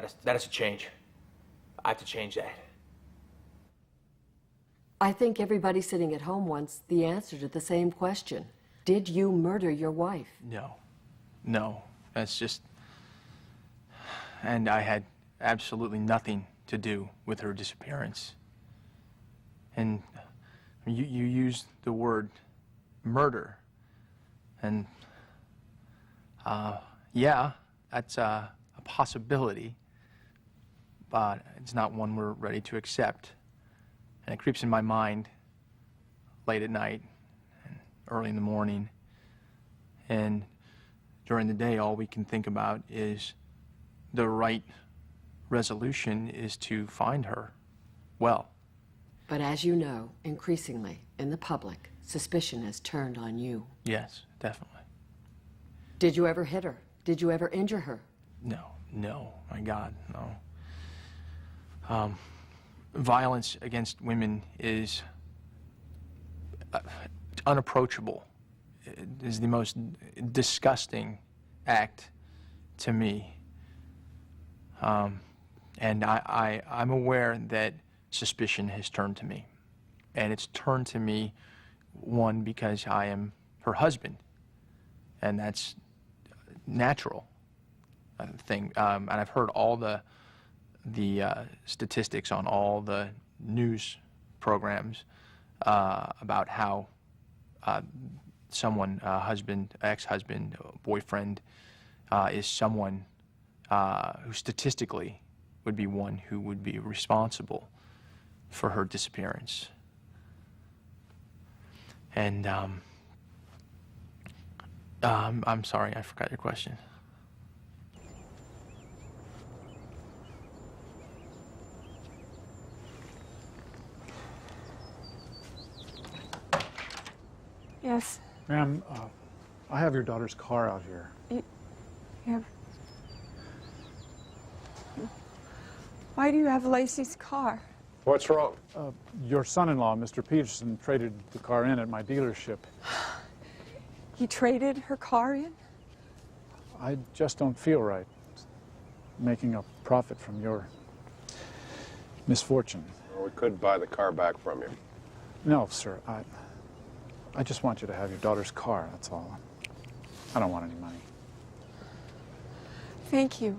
That has to change. I have to change that. I think everybody sitting at home wants the answer to the same question. Did you murder your wife? No, that's just... And I had absolutely nothing to do with her disappearance. And you used the word murder. And, yeah, that's a possibility, but it's not one we're ready to accept. And it creeps in my mind late at night and early in the morning. And during the day, all we can think about is the right resolution is to find her well. But as you know, increasingly, in the public, suspicion has turned on you. Yes, definitely. Did you ever hit her? Did you ever injure her? No, my God, no. Violence against women is unapproachable. It is the most disgusting act to me. And I'm aware that suspicion has turned to me. And it's turned to me, one, because I am her husband. And that's natural thing. And I've heard all the statistics on all the news programs about how someone, husband, ex-husband, boyfriend, is someone who statistically would be one who would be responsible for her disappearance. And I'm sorry, I forgot your question. Yes. Ma'am, I have your daughter's car out here. You have... Why do you have Laci's car? What's wrong? Your son-in-law, Mr. Peterson, traded the car in at my dealership. He traded her car in? I just don't feel right making a profit from your misfortune. Well, we could buy the car back from you. No, sir. I just want you to have your daughter's car, that's all. I don't want any money. Thank you.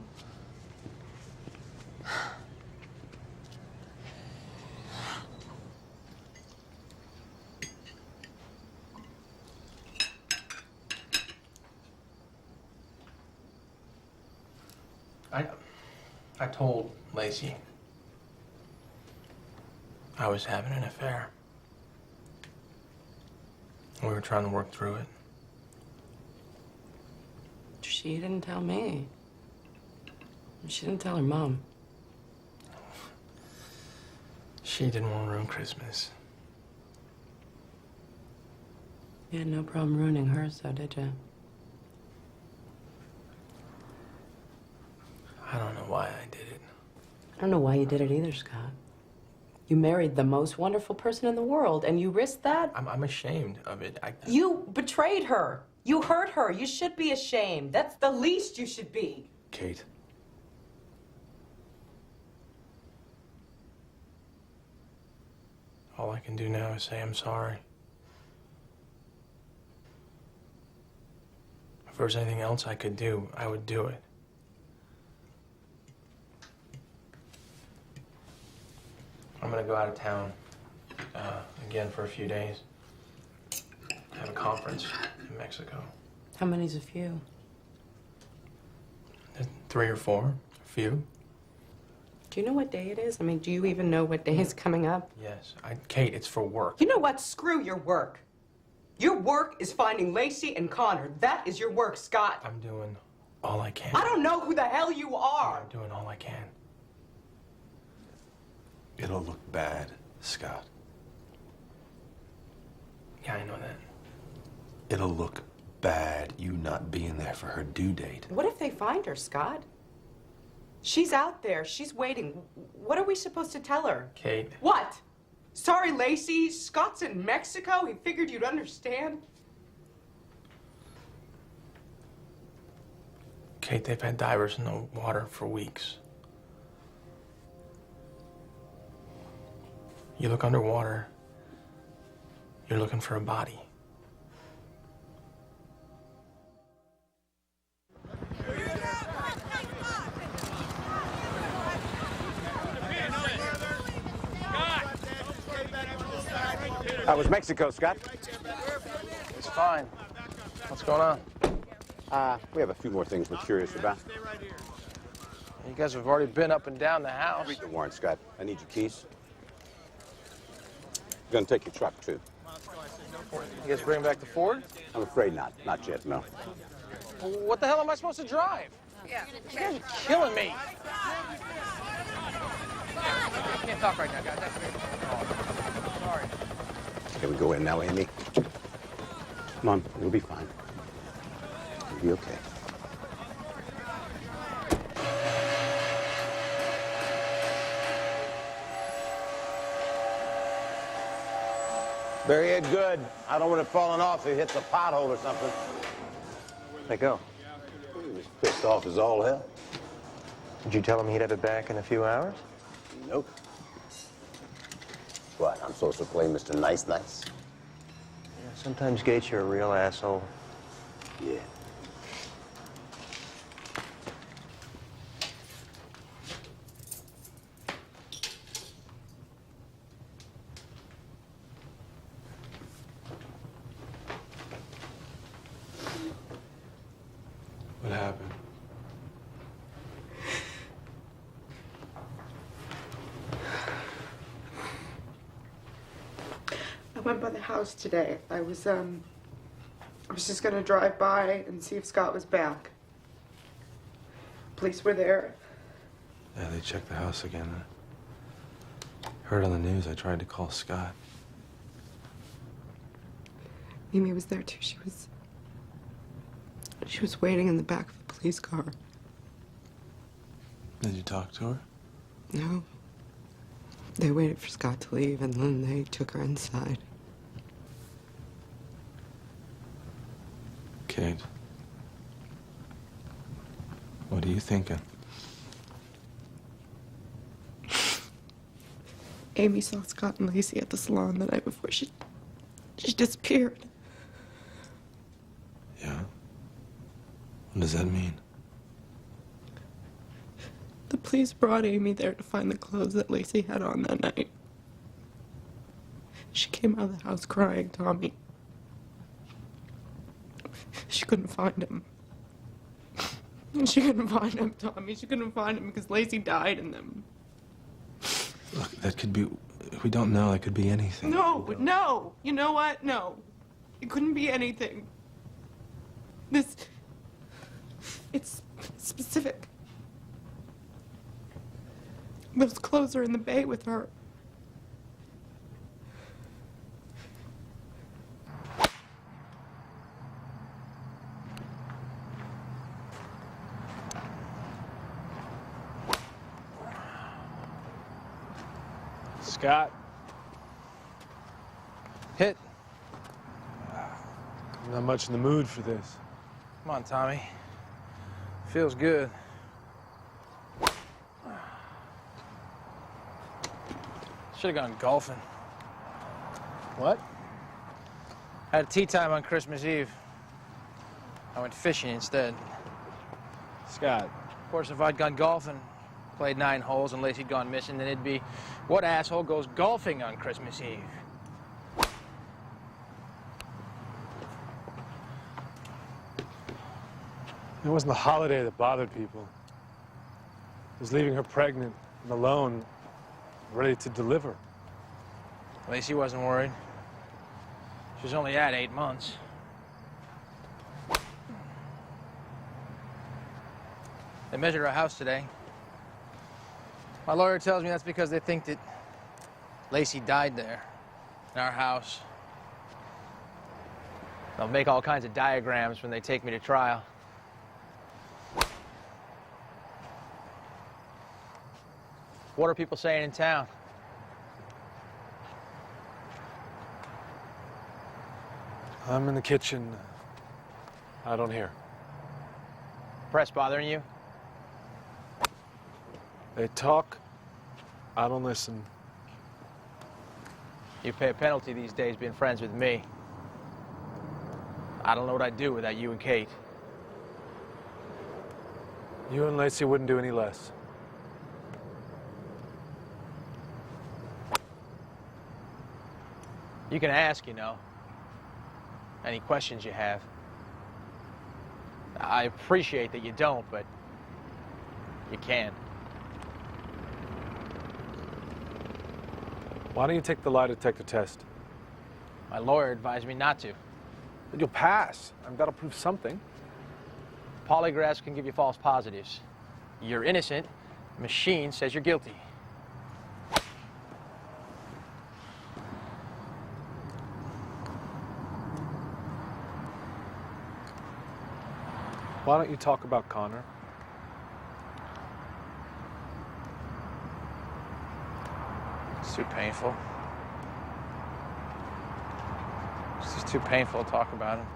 I told Laci I was having an affair. We were trying to work through it. She didn't tell me. She didn't tell her mom. She didn't want to ruin Christmas. You had no problem ruining hers, though, did you? I don't know why I did it. I don't know why you did it either, Scott. You married the most wonderful person in the world, and you risked that? I'm ashamed of it. You betrayed her. You hurt her. You should be ashamed. That's the least you should be. Kate. All I can do now is say I'm sorry. If there was anything else I could do, I would do it. I'm gonna go out of town again for a few days. I have a conference in Mexico. How many's a few? 3 or 4, a few. Do you know what day it is? I mean, do you even know what day is coming up? Yes, Kate, it's for work. You know what? Screw your work. Your work is finding Laci and Connor. That is your work, Scott. I'm doing all I can. I don't know who the hell you are. I'm doing all I can. It'll look bad, Scott. Yeah, I know that. It'll look bad, you not being there for her due date. What if they find her, Scott? She's out there. She's waiting. What are we supposed to tell her? Kate. What? Sorry, Laci. Scott's in Mexico. He figured you'd understand. Kate, they've had divers in the water for weeks. You look underwater, you're looking for a body. How was Mexico, Scott? It's fine. What's going on? We have a few more things we're curious about. You guys have already been up and down the house. Read the warrant, Scott. I need your keys. You're gonna take your truck, too. You guys bring back the Ford? I'm afraid not. Not yet, no. What the hell am I supposed to drive? You guys are killing me. I can't talk right now, guys. Sorry. Can we go in now, Amy? Come on, you'll be fine. You'll be okay. Bury it good. I don't want it falling off if it hits a pothole or something. They go. He was pissed off as all hell. Did you tell him he'd have it back in a few hours? Nope. What, I'm supposed to play Mr. Nice Nice? Yeah, sometimes, Gates, you're a real asshole. Yeah. What happened? I went by the house today. I was just gonna drive by and see if Scott was back. Police were there. Yeah, they checked the house again. Heard on the news, I tried to call Scott. Amy was there too. She was waiting in the back of the police car. Did you talk to her? No. They waited for Scott to leave and then they took her inside. Kate, what are you thinking? Amy saw Scott and Laci at the salon the night before she disappeared. Yeah? What does that mean? The police brought Amy there to find the clothes that Laci had on that night. She came out of the house crying, Tommy. She couldn't find him. She couldn't find him, Tommy. She couldn't find him because Laci died in them. Look, that could be... We don't know. That could be anything. No. You know what? No. It couldn't be anything. It's specific. Those clothes are in the bay with her. Scott. Hit. I'm not much in the mood for this. Come on, Tommy. Feels good. Should have gone golfing. What? Had a tea time on Christmas Eve. I went fishing instead. Scott. Of course, if I'd gone golfing, played 9 holes, and Laci'd gone missing, then it'd be, what asshole goes golfing on Christmas Eve? It wasn't the holiday that bothered people. It was leaving her pregnant and alone, ready to deliver. Laci wasn't worried. She was only at 8 months. They measured our house today. My lawyer tells me that's because they think that Laci died there, in our house. They'll make all kinds of diagrams when they take me to trial. What are people saying in town? I'm in the kitchen. I don't hear. Press bothering you? They talk. I don't listen. You pay a penalty these days being friends with me. I don't know what I'd do without you and Kate. You and Laci wouldn't do any less. You can ask, any questions you have. I appreciate that you don't, but you can. Why don't you take the lie detector test? My lawyer advised me not to. But you'll pass. That'll prove something. Polygraphs can give you false positives. You're innocent. The machine says you're guilty. Why don't you talk about Connor? It's too painful. It's just too painful to talk about him.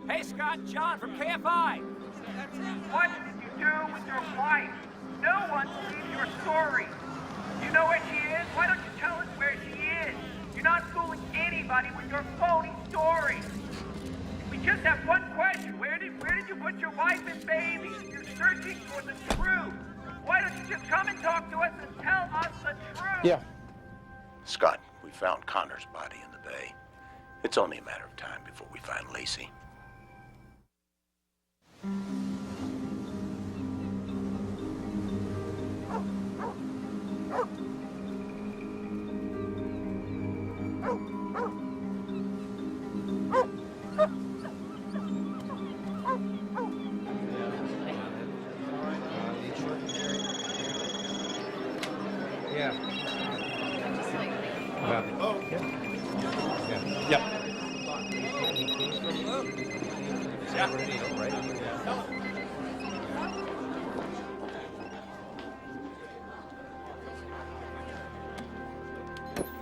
Hey, Scott, John from KFI. What did you do with your wife? No one believes your story. You know where she is? Why don't you tell us where she is? You're not fooling anybody with your phony story. We just have one question. Where did you put your wife and baby? You're searching for the truth. Why don't you just come and talk to us and tell us the truth? Yeah. Scott, we found Connor's body in the bay. It's only a matter of time before we find Laci.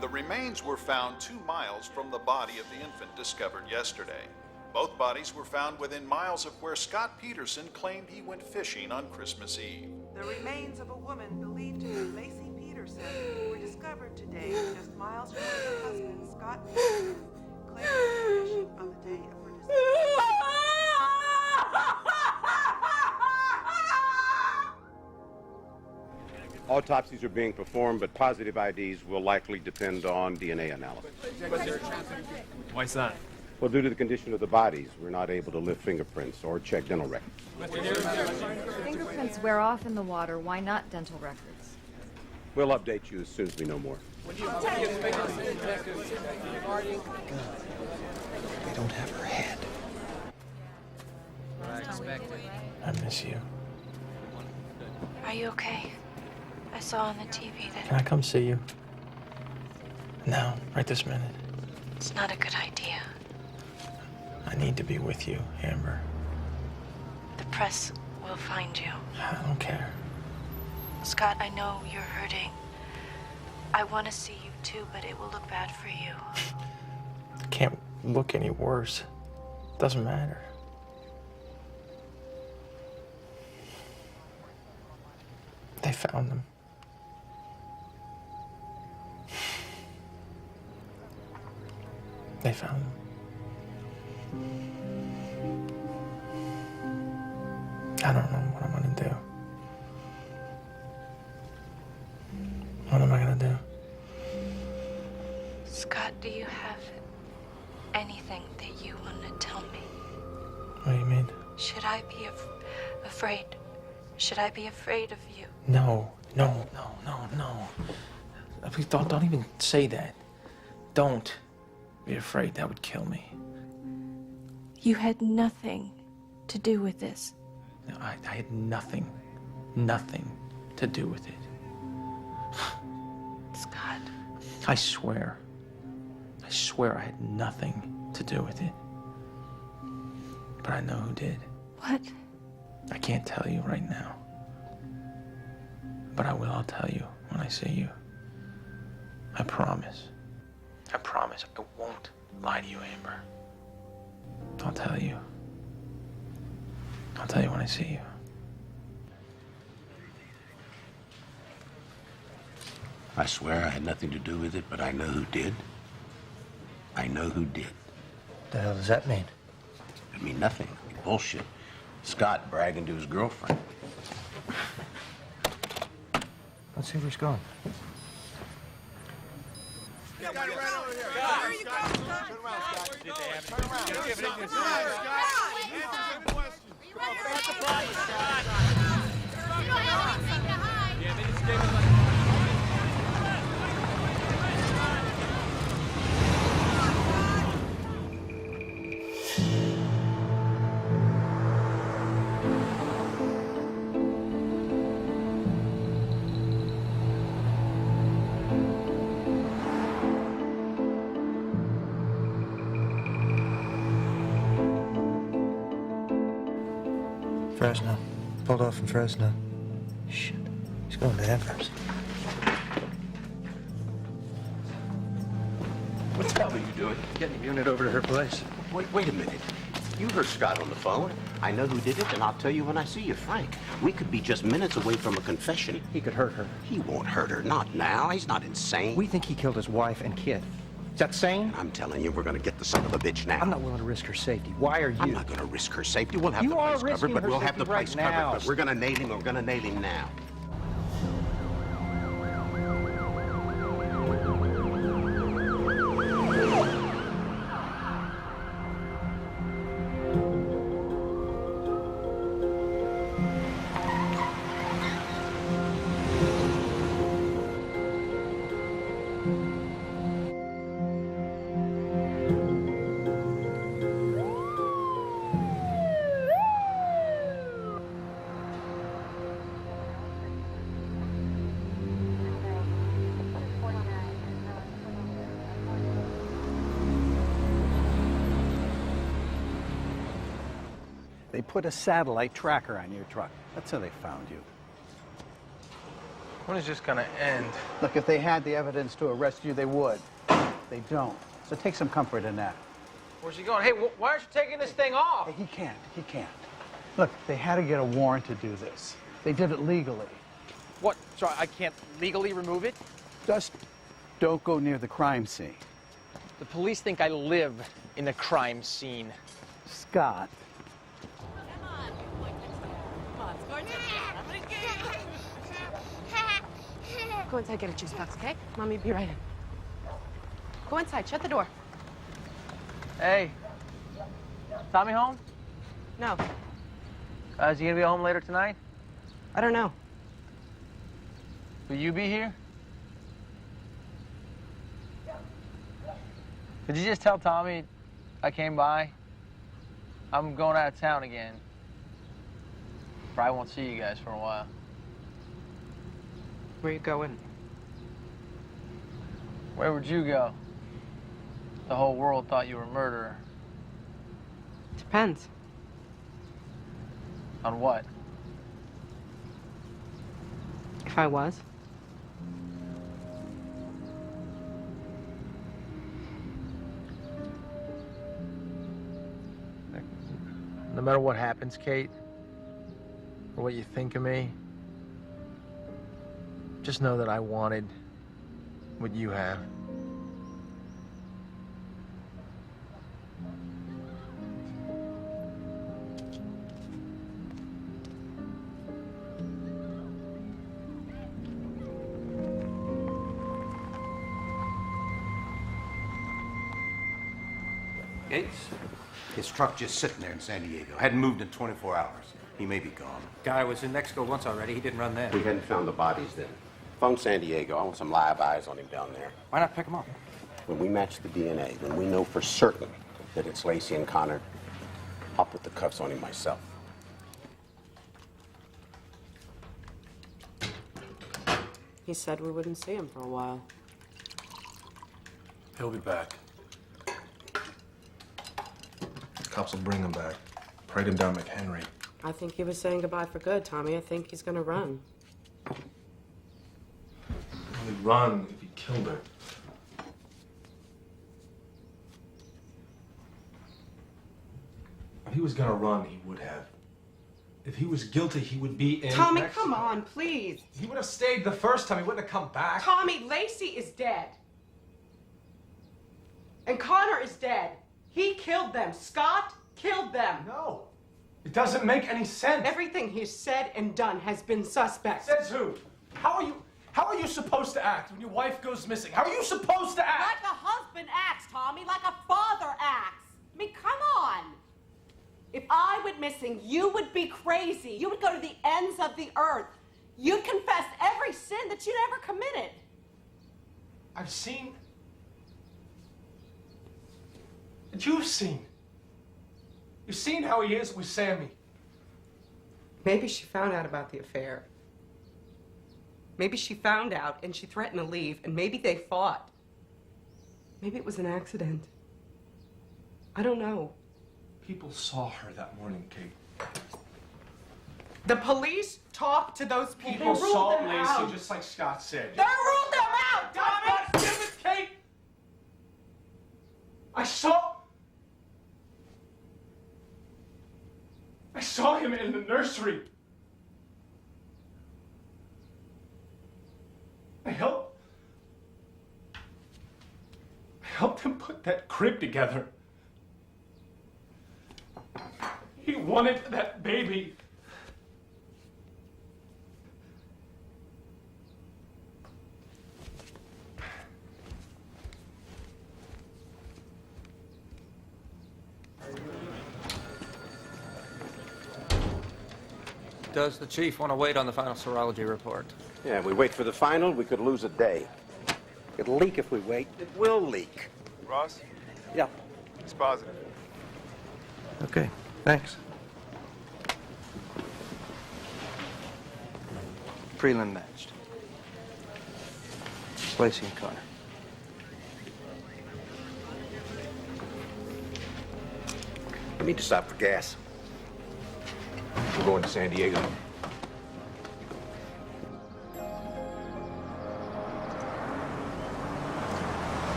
The remains were found 2 miles from the body of the infant discovered yesterday. Both bodies were found within miles of where Scott Peterson claimed he went fishing on Christmas Eve. The remains of a woman believed to be Laci Peterson were discovered today just miles from where her husband, Scott Peterson, claimed he went fishing on the day of her discovery. Autopsies are being performed, but positive IDs will likely depend on DNA analysis. Why's that? Well, due to the condition of the bodies, we're not able to lift fingerprints or check dental records. Fingerprints wear off in the water. Why not dental records? We'll update you as soon as we know more. They don't have her head. I miss you. Are you okay? I saw on the TV Can that I come see you? Now, right this minute. it's not a good idea. I need to be with you, Amber. The press will find you. I don't care. Scott, I know you're hurting. I want to see you too, but it will look bad for you. It can't look any worse. Doesn't matter. They found them. They found them. I don't know what I'm gonna do. What am I gonna do? Scott, do you have anything that you want to tell me? What do you mean? Should I be afraid? Should I be afraid of you? No. Please don't even say that. Don't be afraid. That would kill me. You had nothing to do with this. No, I had nothing to do with it. Scott. I swear I had nothing to do with it. But I know who did. What? I can't tell you right now. But I will. I'll tell you when I see you. I promise. I promise I won't lie to you, Amber. I'll tell you. I'll tell you when I see you. I swear I had nothing to do with it, but I know who did. I know who did. The hell does that mean? I mean nothing. Bullshit. Scott bragging to his girlfriend. Let's see where he's going. Got it right over here. Scott, where are you going, Scott? Turn around, Scott. Did they have any questions? Are you ready to answer the problem, Scott? You don't have anything to hide. Yeah, they just gave us like... Fresno. Pulled off from Fresno. Shit. He's going to Amherst. What the hell are you doing? Getting the unit over to her place. Wait a minute. You heard Scott on the phone. I know who did it, and I'll tell you when I see you, Frank. We could be just minutes away from a confession. He could hurt her. He won't hurt her. Not now. He's not insane. We think he killed his wife and kid. Is that sane? I'm telling you, we're going to get the son of a bitch now. I'm not willing to risk her safety. Why are you? I'm not going to risk her safety. We'll have You the are place risking covered, but her we'll have the safety right place now. covered. But we're going to nail him, and we're going to nail him now. They put a satellite tracker on your truck. That's how they found you. When is this gonna end? Look, if they had the evidence to arrest you, they would. They don't. So take some comfort in that. Where's he going? Hey, why aren't you taking this thing off? He can't. He can't. Look, they had to get a warrant to do this. They did it legally. What? So I can't legally remove it? Just don't go near the crime scene. The police think I live in the crime scene. Scott. Go inside, get a juice box, okay? Mommy, be right in. Go inside, shut the door. Hey, Tommy home? No, Is he gonna be home later tonight? I don't know. Will you be here? Could you just tell Tommy I came by? I'm going out of town again. Probably won't see you guys for a while. Where you going? Where would you go? The whole world thought you were a murderer. Depends. On what? If I was. No matter what happens, Kate, or what you think of me, just know that I wanted what you have. Gates? His truck just sitting there in San Diego. Hadn't moved in 24 hours. He may be gone. Guy was in Mexico once already. He didn't run there. We hadn't found the bodies then. Phone San Diego. I want some live eyes on him down there. Why not pick him up? When we match the DNA, when we know for certain that it's Laci and Connor, I'll put the cuffs on him myself. He said we wouldn't see him for a while. He'll be back. Cops will bring him back. Parade him down McHenry. I think he was saying goodbye for good, Tommy. I think he's gonna run. He'd run if he killed her. was gonna run, he would have. If he was guilty, he would be in Tommy, Mexico. come on, please. He would have stayed the first time. He wouldn't have come back. Tommy, Laci is dead. And Connor is dead. He killed them. Scott killed them. No. It doesn't make any sense. Everything he's said and done has been suspect. Says who? How are you supposed to act when your wife goes missing? How are you supposed to act? Like a husband acts, Tommy. Like a father acts. I mean, come on. If I went missing, you would be crazy. You would go to the ends of the earth. You'd confess every sin that you'd ever committed. I've seen. And you've seen. You've seen how he is with Sammy. Maybe she found out about the affair. Maybe she found out and she threatened to leave, and maybe they fought. Maybe it was an accident. I don't know. People saw her that morning, Kate. The police talked to those people. People They ruled saw them Laci, out. just like Scott said. They ruled them out, Tommy! God damn it, Kate! I saw him in the nursery. I helped him put that crib together. He wanted that baby. Does the chief want to wait on the final serology report? Yeah, we wait for the final, we could lose a day. It could leak if we wait. It will leak. Ross? Yeah. It's positive. Okay, thanks. Prelim matched. Laci and Connor. I need to stop for gas. We're going to San Diego.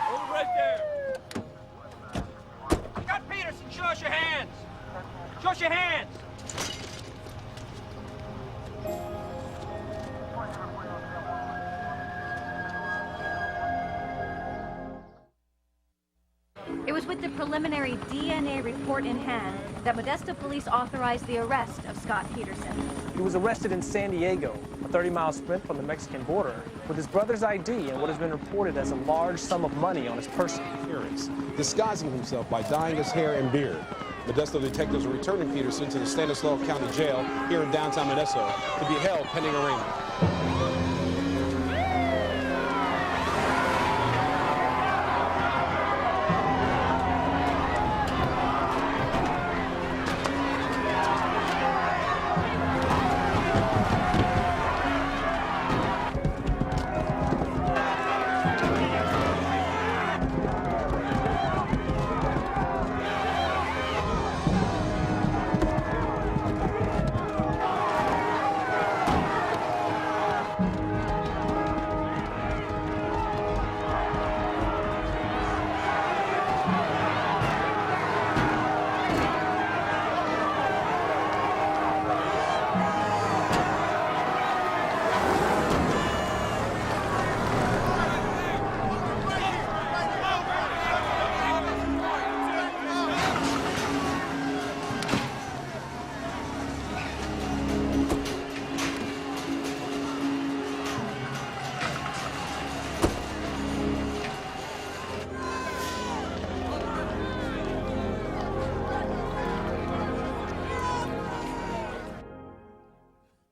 Hold right there. Scott Peterson, show us your hands. Show us your hands. It was with the preliminary DNA report in hand that Modesto police authorized the arrest of Scott Peterson. He was arrested in San Diego, a 30-mile sprint from the Mexican border, with his brother's ID and what has been reported as a large sum of money on his person. Appearance, disguising himself by dyeing his hair and beard. Modesto detectives are returning Peterson to the Stanislaus County Jail here in downtown Modesto to be held pending arraignment.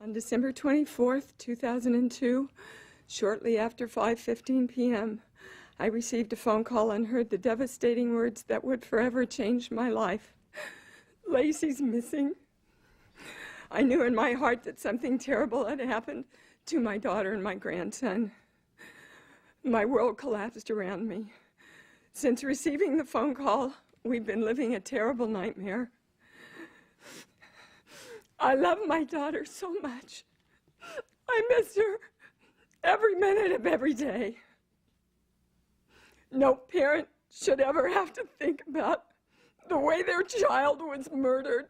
On December 24th, 2002, shortly after 5:15 p.m., I received a phone call and heard the devastating words that would forever change my life. Laci's missing. I knew in my heart that something terrible had happened to my daughter and my grandson. My world collapsed around me. Since receiving the phone call, we've been living a terrible nightmare. I love my daughter so much. I miss her every minute of every day. No parent should ever have to think about the way their child was murdered.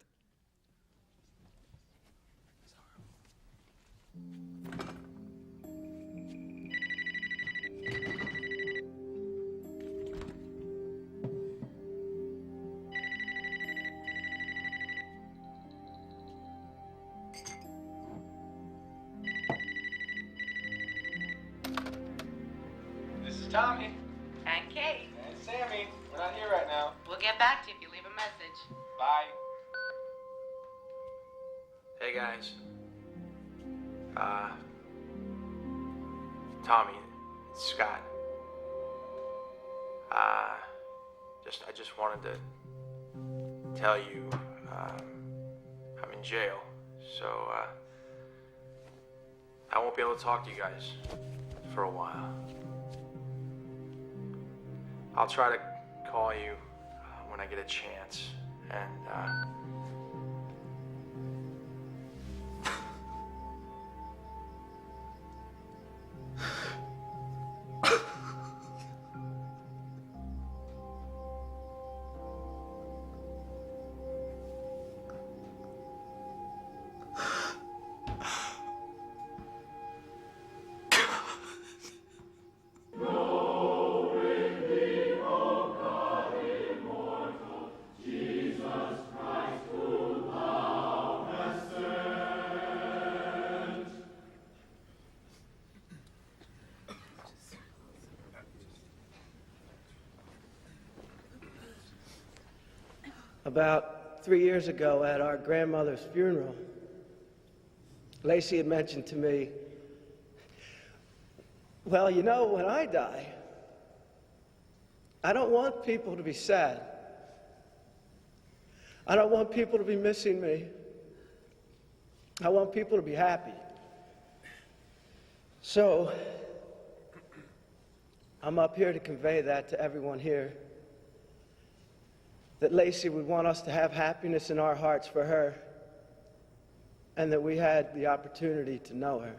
This is Tommy. And Kate. And Sammy. We're not here right now. We'll get back to you if you leave a message. Bye. Hey guys. Tommy, it's Scott. I just wanted to tell you, I'm in jail, so, I won't be able to talk to you guys for a while. I'll try to call you when I get a chance, and, About 3 years ago at our grandmother's funeral, Laci had mentioned to me, well, you know, when I die, I don't want people to be sad. I don't want people to be missing me. I want people to be happy. So, I'm up here to convey that to everyone here, that Laci would want us to have happiness in our hearts for her, and that we had the opportunity to know her.